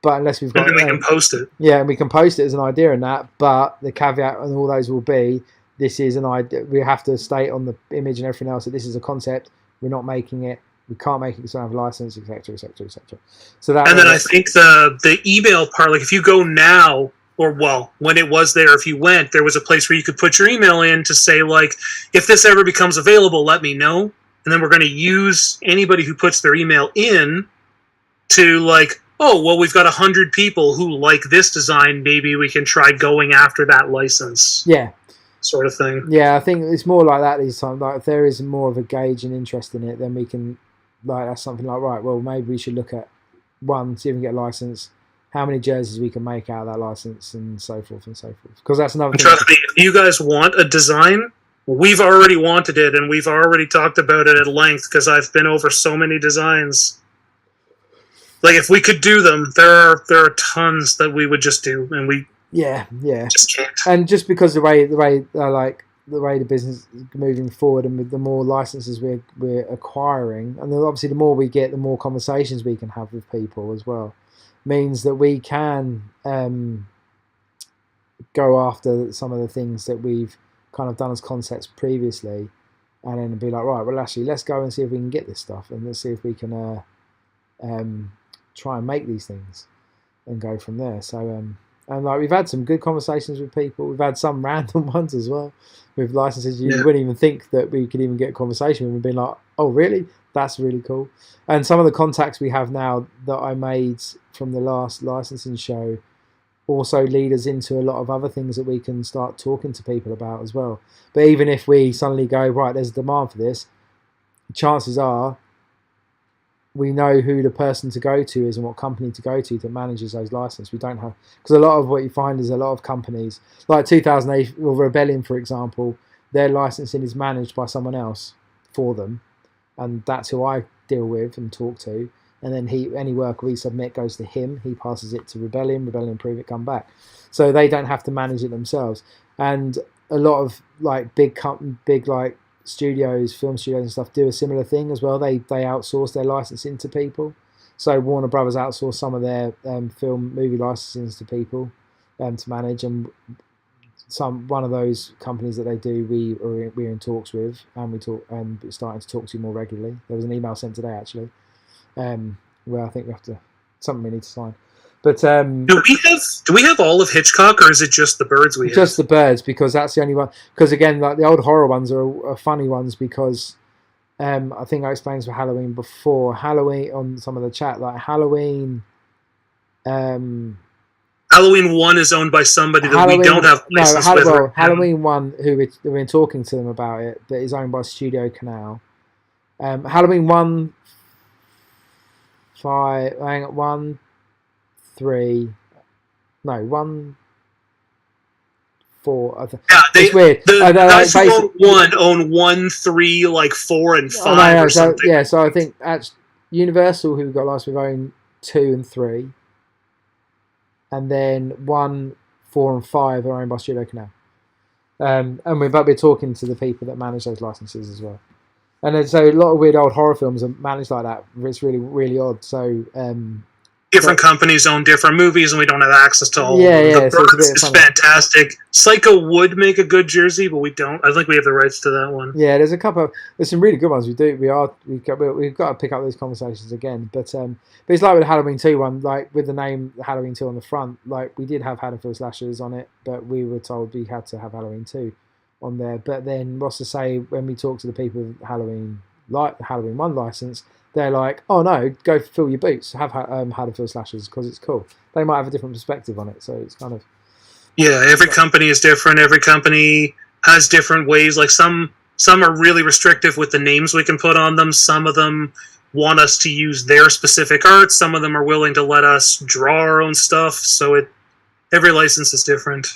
but unless we've got, and we can post it. Yeah, and we can post it as an idea and that, but the caveat and all those will be, this is an idea. We have to state on the image and everything else that this is a concept. We're not making it. We can't make it because we don't have a license, etc., etc., etc. So that. And then I think the email part, like if you go now, or when it was there, if you went, there was a place where you could put your email in to say like, if this ever becomes available, let me know. And then we're going to use anybody who puts their email in to like, oh, well, we've got 100 people who like this design. Maybe we can try going after that license. Yeah. Sort of thing. Yeah, I think it's more like that these times. Like if there is more of a gauge and interest in it, then we can that's something like, right, well, maybe we should look at see if we can get a license, how many jerseys we can make out of that license, and so forth and so forth. Because that's another thing. Trust me, if you guys want a design, we've already wanted it, and we've already talked about it at length because I've been over so many designs. Like if we could do them, there are tons that we would just do, and we just can't. And just because the way the business is moving forward, and with the more licenses we're acquiring, and then obviously the more we get, the more conversations we can have with people as well, means that we can go after some of the things that we've kind of done as concepts previously, and then be like, right, well, actually, let's go and see if we can get this stuff, and let's see if we can try and make these things, and go from there. So. And like we've had some good conversations with people. We've had some random ones as well with licenses. You wouldn't even think that we could even get a conversation with them and be like, oh, really? That's really cool. And some of the contacts we have now that I made from the last licensing show also lead us into a lot of other things that we can start talking to people about as well. But even if we suddenly go, right, there's a demand for this, chances are we know who the person to go to is and what company to go to that manages those licenses. We don't have, because a lot of what you find is a lot of companies, like 2008 or Rebellion, for example, their licensing is managed by someone else. for them, and that's who I deal with and talk to. And then any work we submit goes to him. He passes it to Rebellion. Rebellion approve it, come back. So they don't have to manage it themselves. And a lot of like big like studios, film studios and stuff do a similar thing as well. They outsource their licensing to people. So Warner Brothers outsource some of their movie licensing to people to manage, and one of those companies that they do, we're in talks with, and we're starting to talk to more regularly. There was an email sent today actually, where I think something we need to sign. But do we have all of Hitchcock, or is it just the birds we have? Just the birds, because that's the only one. Because again, like the old horror ones are funny ones, because I think I explained for Halloween before. Halloween on some of the chat, like Halloween. Halloween 1 is owned by somebody that we don't have license with. Well, Halloween 1, who we've been talking to them about it, that is owned by Studio Canal. Halloween 1, 5, hang on, 1, 3, no, 1, 4. Yeah, it's weird. The guys who own 1 own 1, 3, like 4, and 5 or something. So I think at Universal, who we've got license with, own 2 and 3. And then 1, 4, and 5 are owned by Studio Canal. And we're talking to the people that manage those licenses as well. And then, so a lot of weird old horror films are managed like that. It's really, really odd. So different companies own different movies, and we don't have access to all of them. Yeah, The Birds is fantastic. Psycho would make a good jersey, but we don't. I think we have the rights to that one. Yeah, there's some really good ones. We've got to pick up those conversations again. But it's like with the Halloween 2 one, like with the name Halloween 2 on the front, like we did have Haddonfield Slashers on it, but we were told we had to have Halloween 2 on there. But then what's to say when we talk to the people with Halloween 1 license, they're like, oh no, go fill your boots, have Haddonfield Slashers, because it's cool. They might have a different perspective on it, so it's kind of... Yeah, every company is different. Every company has different ways. Like some are really restrictive with the names we can put on them. Some of them want us to use their specific art. Some of them are willing to let us draw our own stuff. So every license is different.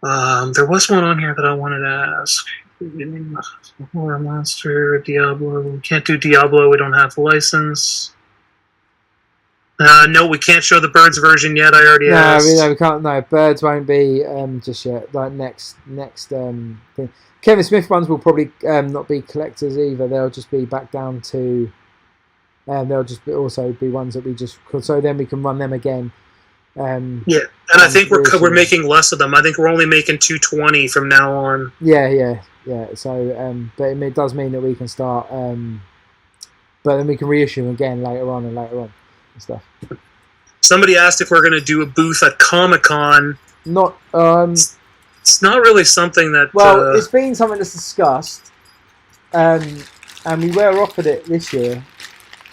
There was one on here that I wanted to ask. Horror Monster, Diablo. We can't do Diablo. We don't have the license. No, we can't show the Birds version yet. I already asked. No, we can't. No, Birds won't be just yet. Like next thing. Kevin Smith ones will probably not be collectors either. They'll just be back down to. They'll just also be ones that we just. So then we can run them again. Yeah, and I think we're making less of them. I think we're only making 220 from now on. Yeah. So, but it does mean that we can start. But then we can reissue them again later on and stuff. Somebody asked if we're going to do a booth at Comic-Con. Not. It's not really something that. Well, it's been something that's discussed, and we were offered it this year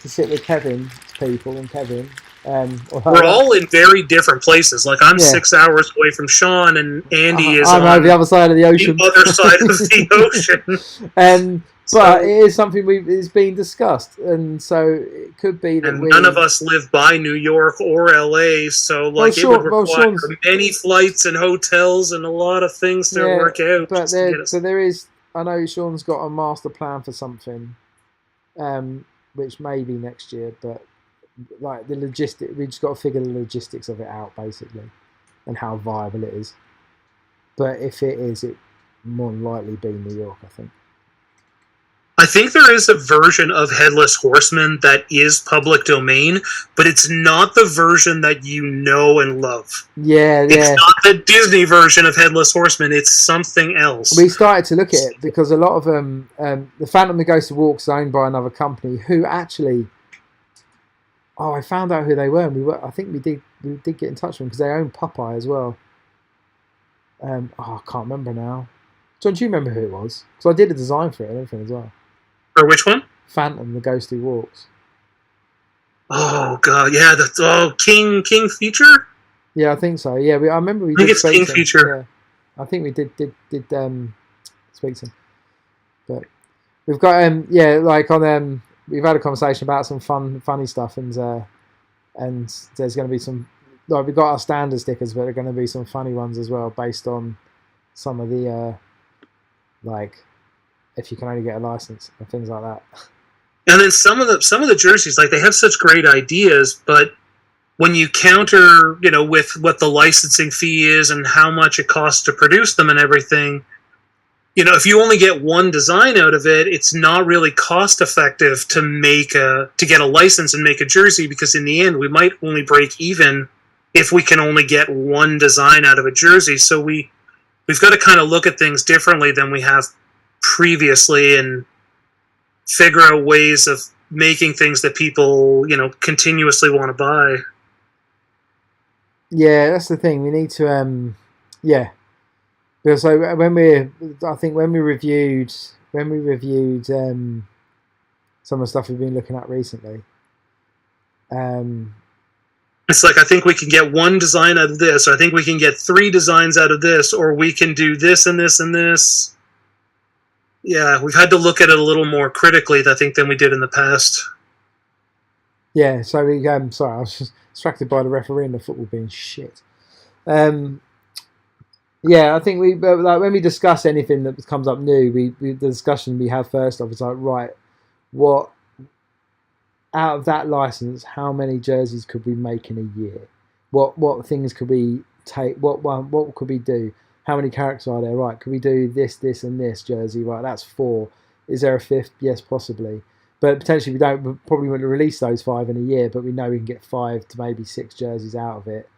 to sit with Kevin's people and Kevin. We're all in very different places. Like I'm 6 hours away from Sean, and Andy is on the other side of the ocean. The other side of the ocean. But it is something it's been discussed, and so it could be that none of us live by New York or LA, so it would require many flights and hotels and a lot of things to work out. But there is. I know Sean's got a master plan for something, which may be next year, but. Like the logistics, we just got to figure the logistics of it out basically, and how viable it is. But if it is, it more than likely be New York, I think. I think there is a version of Headless Horseman that is public domain, but it's not the version that you know and love. Yeah. It's not the Disney version of Headless Horseman. It's something else. We started to look at it because a lot of the Phantom that Goes to Walk is owned by another company who actually. Oh, I found out who they were, and I think we did get in touch with them because they own Popeye as well. I can't remember now. John, do you remember who it was? Because I did a design for it and everything as well. For which one? Phantom, the Ghost Who Walks. Oh God, yeah, King Feature. Yeah, I think so. Yeah, I remember we. I think it's King Feature. Yeah. I think we did speak to him, but we've got like on we've had a conversation about some funny stuff, and there's going to be some. Like we've got our standard stickers, but there are going to be some funny ones as well, based on some of the if you can only get a license and things like that. And then some of the jerseys, like they have such great ideas, but when you counter, with what the licensing fee is and how much it costs to produce them and everything, if you only get one design out of it, it's not really cost effective to get a license and make a jersey, because in the end we might only break even if we can only get one design out of a jersey. So we've got to kind of look at things differently than we have previously and figure out ways of making things that people, continuously want to buy. Yeah, that's the thing. We need to, Because when we reviewed some of the stuff we've been looking at recently, it's like, I think we can get one design out of this, or I think we can get 3 designs out of this, or we can do this and this and this. Yeah, we've had to look at it a little more critically, I think, than we did in the past. Yeah, so we sorry, I was just distracted by the referee and the football being shit. Yeah, I think when we discuss anything that comes up new, the discussion we have first off is like, right, what out of that license, how many jerseys could we make in a year? What things could we take? What could we do? How many characters are there? Right, could we do this, and this jersey? Right, that's 4. Is there a 5th? Yes, possibly. But potentially we probably wouldn't release those 5 in a year, but we know we can get 5 to maybe 6 jerseys out of it.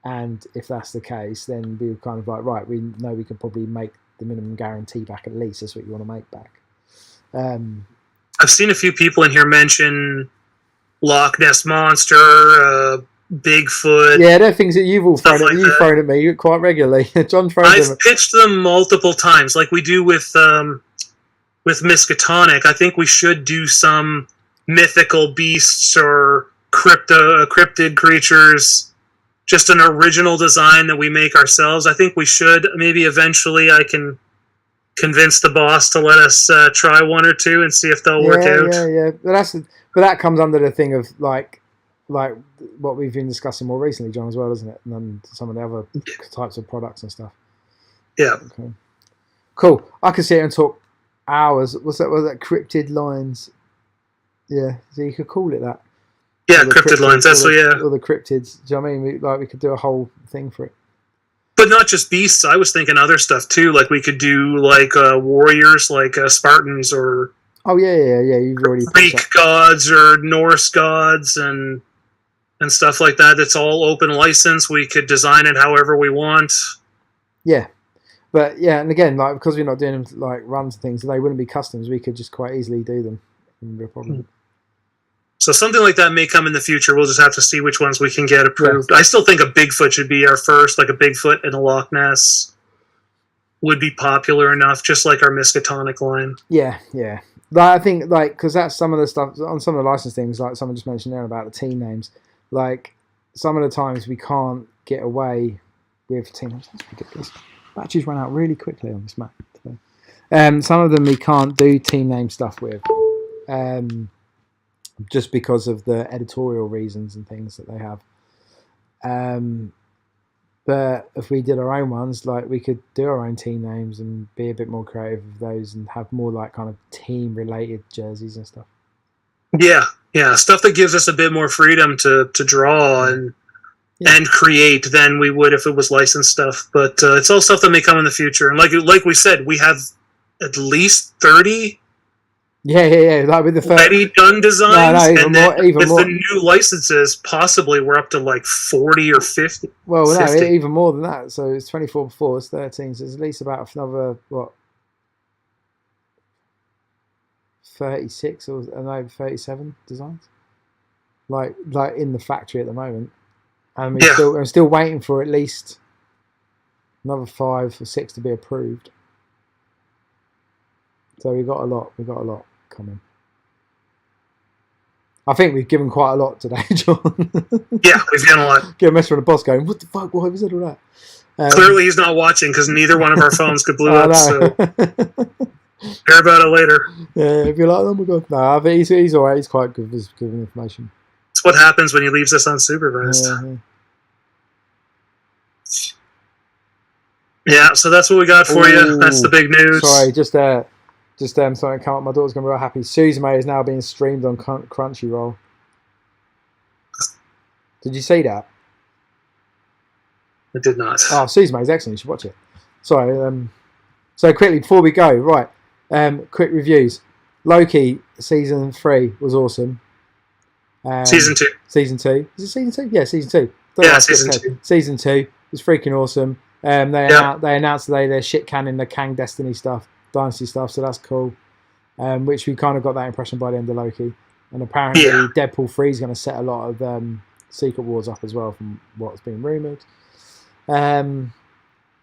And if that's the case, then we're kind of like, right, we know we can probably make the minimum guarantee back at least. That's what you want to make back. I've seen a few people in here mention Loch Ness Monster, Bigfoot. Yeah, they're things that you've all thrown at me quite regularly. John throws them. I've pitched them multiple times, like we do with Miskatonic. I think we should do some mythical beasts or cryptid creatures. Just an original design that we make ourselves. I think we should. Maybe eventually I can convince the boss to let us try 1 or 2 and see if they'll work out. Yeah. But that comes under the thing of like what we've been discussing more recently, John, as well, isn't it? And then some of the other types of products and stuff. Yeah. Okay. Cool. I could sit here and talk hours. Was that cryptid lines? Yeah. So you could call it that. Yeah, cryptid lines. That's what. Yeah. Or the cryptids. Do you know what I mean? We could do a whole thing for it. But not just beasts. I was thinking other stuff too. Like we could do like warriors, like Spartans, or oh yeah. You've already Greek gods or Norse gods and stuff like that. It's all open license. We could design it however we want. Yeah, but yeah, and again, like because we're not doing them like runs and things, they wouldn't be customs. We could just quite easily do them. Wouldn't be a problem. So something like that may come in the future. We'll just have to see which ones we can get approved. Yeah. I still think a Bigfoot should be our first, like a Bigfoot and a Loch Ness would be popular enough, just like our Miskatonic line. Yeah. But I think, because that's some of the stuff, on some of the license things, like someone just mentioned there about the team names, like some of the times we can't get away with team names. That's ridiculous. Batteries run out really quickly on this Mac today. Some of them we can't do team name stuff with. Just because of the editorial reasons and things that they have. But if we did our own ones, like we could do our own team names and be a bit more creative with those and have more like kind of team related jerseys and stuff. Yeah. Stuff that gives us a bit more freedom to draw and create than we would if it was licensed stuff. But it's all stuff that may come in the future. And like we said, we have at least 30 Yeah. Like with the first already done designs, even more. The new licenses, possibly we're up to like 40 or 50. Well, 50. No, even more than that. So it's 24 before, it's 13. So it's at least about another 36 or 37 designs, like in the factory at the moment, and I'm still waiting for at least another 5 or 6 to be approved. So we got a lot coming. I think we've given quite a lot today, John. Yeah, we've given a lot. Get a message from the boss going, what the fuck, why was it all that? Clearly he's not watching because neither one of our phones could blow up, so hear about it later. Yeah, if you're like, oh my god. No, but he's alright, he's quite good with giving information. It's what happens when he leaves us unsupervised. Yeah, so that's what we got for you. That's the big news. Sorry, just Just something come up. My daughter's going to be real happy. Suzume is now being streamed on Crunchyroll. Did you see that? I did not. Oh, Suzume is excellent. You should watch it. Sorry. So quickly, before we go, right. Quick reviews. Loki season 3 was awesome. Season 2. Season 2. Is it season 2? Yeah, season 2. Yeah, season 2. Season 2 was freaking awesome. They announced today they're shit canning the Kang Destiny stuff, Dynasty stuff, so that's cool. Which we kind of got that impression by the end of Loki. And apparently Deadpool 3 is going to set a lot of Secret Wars up as well, from what's been rumoured.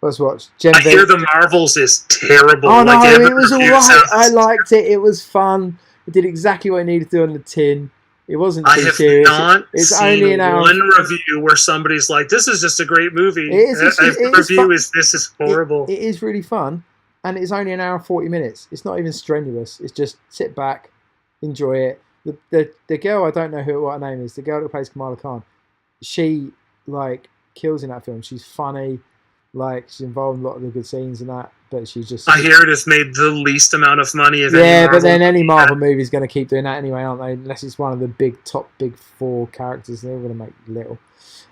Let's watch. I hear the Marvels is terrible. Oh no, it was alright. I liked it. It was fun. It did exactly what it needed to do on the tin. It wasn't too serious. It's only an hour. One review where somebody's like, "This is just a great movie." This is horrible. It is really fun, and it's only an hour and 40 minutes. It's not even strenuous. It's just sit back, enjoy it. The girl, I don't know what her name is. The girl that plays Kamala Khan, she kills in that film. She's funny. She's involved in a lot of the good scenes and that, but she's just... I hear it has made the least amount of money of any Marvel. But then any Marvel movie is going to keep doing that anyway, aren't they? Unless it's one of the big 4 characters, they're going to make little.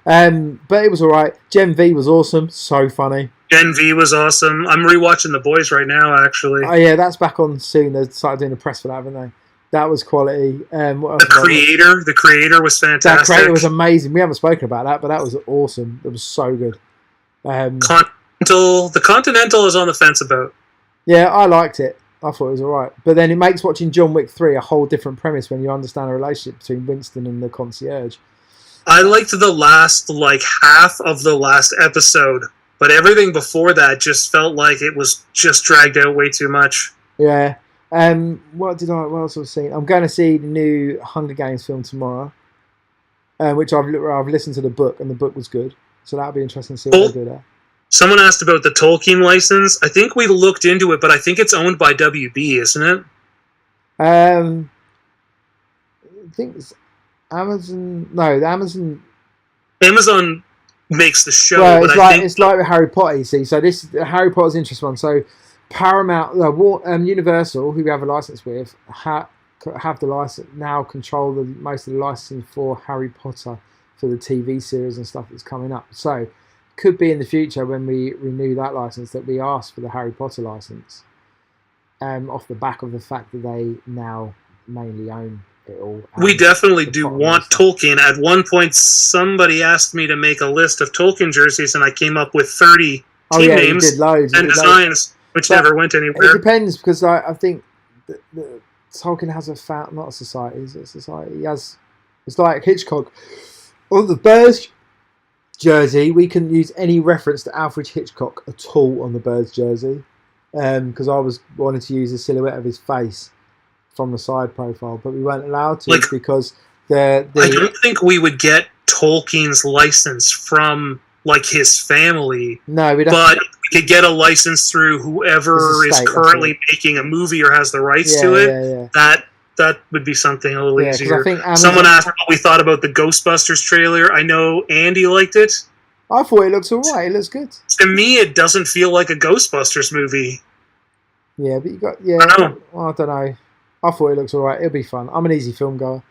But it was alright. Gen V was awesome. So funny. Gen V was awesome. I'm rewatching The Boys right now, actually. Oh yeah, that's back on soon. They started doing the press for that, haven't they? That was quality. What else The Creator was fantastic. That Creator was amazing. We haven't spoken about that, but that was awesome. It was so good. The Continental is on the fence about. Yeah, I liked it. I thought it was alright. But then it makes watching John Wick 3 a whole different premise when you understand the relationship between Winston and the concierge. I liked the last, half of the last episode, but everything before that just felt like it was just dragged out way too much. Yeah. What else have I seen? I'm going to see the new Hunger Games film tomorrow, which I've listened to the book, and the book was good. So that'll be interesting to see what they do there. Someone asked about the Tolkien license. I think we looked into it, but I think it's owned by WB, isn't it? I think it's Amazon. No, Amazon makes the show. Well, it's like with Harry Potter, you see. So Harry Potter's an interesting one. So Paramount, Universal, who we have a license with, have the license now, control most of the licensing for Harry Potter, for the TV series and stuff that's coming up. So could be in the future when we renew that license that we ask for the Harry Potter license, off the back of the fact that they now mainly own it all. We definitely do want Tolkien. At one point, somebody asked me to make a list of Tolkien jerseys, and I came up with 30 team names and designs, which never went anywhere. It depends, because I think that Tolkien has not a society, is it a society? It's like Hitchcock. On the Birds jersey, we couldn't use any reference to Alfred Hitchcock at all on the Birds jersey, because I wanted to use a silhouette of his face from the side profile, but we weren't allowed to because I don't think we would get Tolkien's license from his family. No, we could get a license through whoever is currently making a movie or has the rights to it. Yeah. That would be something a little easier. Someone asked what we thought about the Ghostbusters trailer. I know Andy liked it. I thought it looks alright. It looks good. To me, it doesn't feel like a Ghostbusters movie. Yeah, but I don't know. I thought it looks alright. It'll be fun. I'm an easy film goer.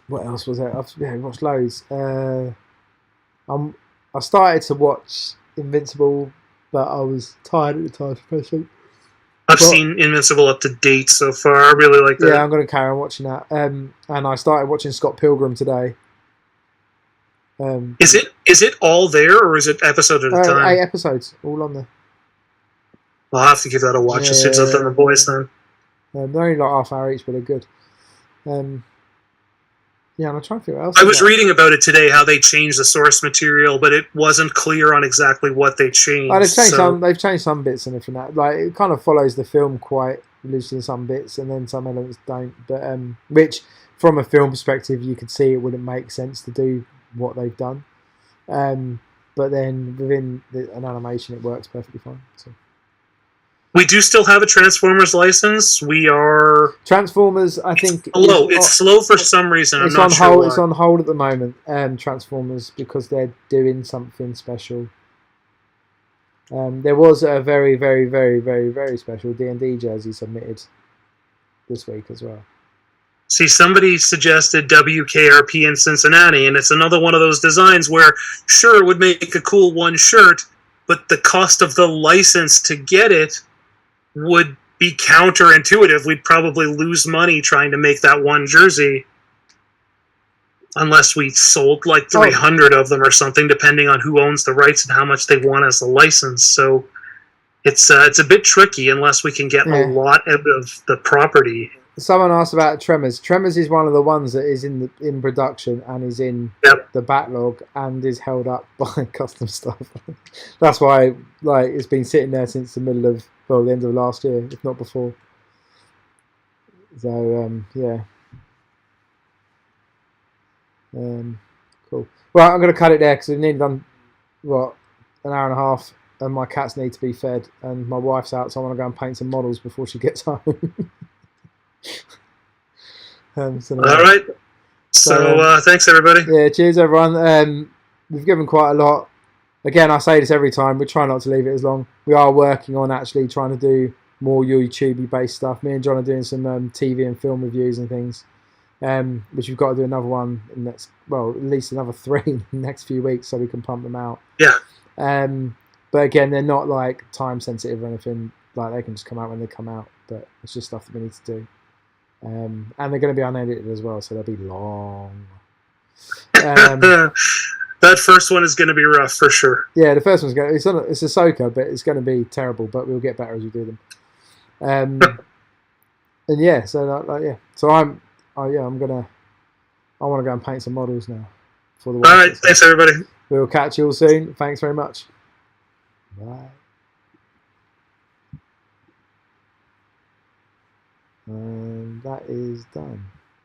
What else was there? I watched loads. I started to watch Invincible, but I was tired at the time, especially. I've seen Invincible up to date so far. I really like that. Yeah, I'm going to carry on watching that. And I started watching Scott Pilgrim today. Is it all there, or is it episode at a time? 8 episodes, all on there. I'll have to give that a watch as soon as I've done The Boys then. They're only half hour each, but they're good. Yeah, I'm trying to figure out else. I was reading about it today, how they changed the source material, but it wasn't clear on exactly what they changed. They've changed some bits and everything. It kind of follows the film quite loosely in some bits, and then some elements don't. But which, from a film perspective, you could see it wouldn't make sense to do what they've done. But then within an animation, it works perfectly fine. So. We do still have a Transformers license. We are... Transformers, I think... It's slow for some reason. I'm not sure why. It's on hold at the moment, Transformers, because they're doing something special. There was a very, very, very, very, very special D&D jersey submitted this week as well. See, somebody suggested WKRP in Cincinnati, and it's another one of those designs where, sure, it would make a cool one shirt, but the cost of the license to get it would be counterintuitive. We'd probably lose money trying to make that one jersey unless we sold like 300 of them or something, depending on who owns the rights and how much they want as a license. So it's a bit tricky unless we can get a lot out of the property. Someone asked about Tremors. Tremors is one of the ones that is in production and is in the backlog and is held up by custom stuff. That's why it's been sitting there since the end of last year, if not before. So yeah. Cool. Well, I'm going to cut it there because we've nearly done an hour and a half, and my cats need to be fed, and my wife's out, so I want to go and paint some models before she gets home. All right. So thanks, everybody. Yeah, cheers, everyone. We've given quite a lot. Again, I say this every time. We try not to leave it as long. We are working on actually trying to do more YouTube-based stuff. Me and John are doing some TV and film reviews and things, which we've got to do another one in at least another 3 in the next few weeks so we can pump them out. Yeah. But again, they're not like time sensitive or anything. Like they can just come out when they come out. But it's just stuff that we need to do. And they're going to be unedited as well, so they'll be long. That first one is going to be rough for sure. Yeah, the first one's going to it's Ahsoka, but it's going to be terrible. But we'll get better as we do them. And yeah, so yeah, so I want to go and paint some models now. For the all right, thanks everybody. We'll catch you all soon. Thanks very much. Bye. And that is done.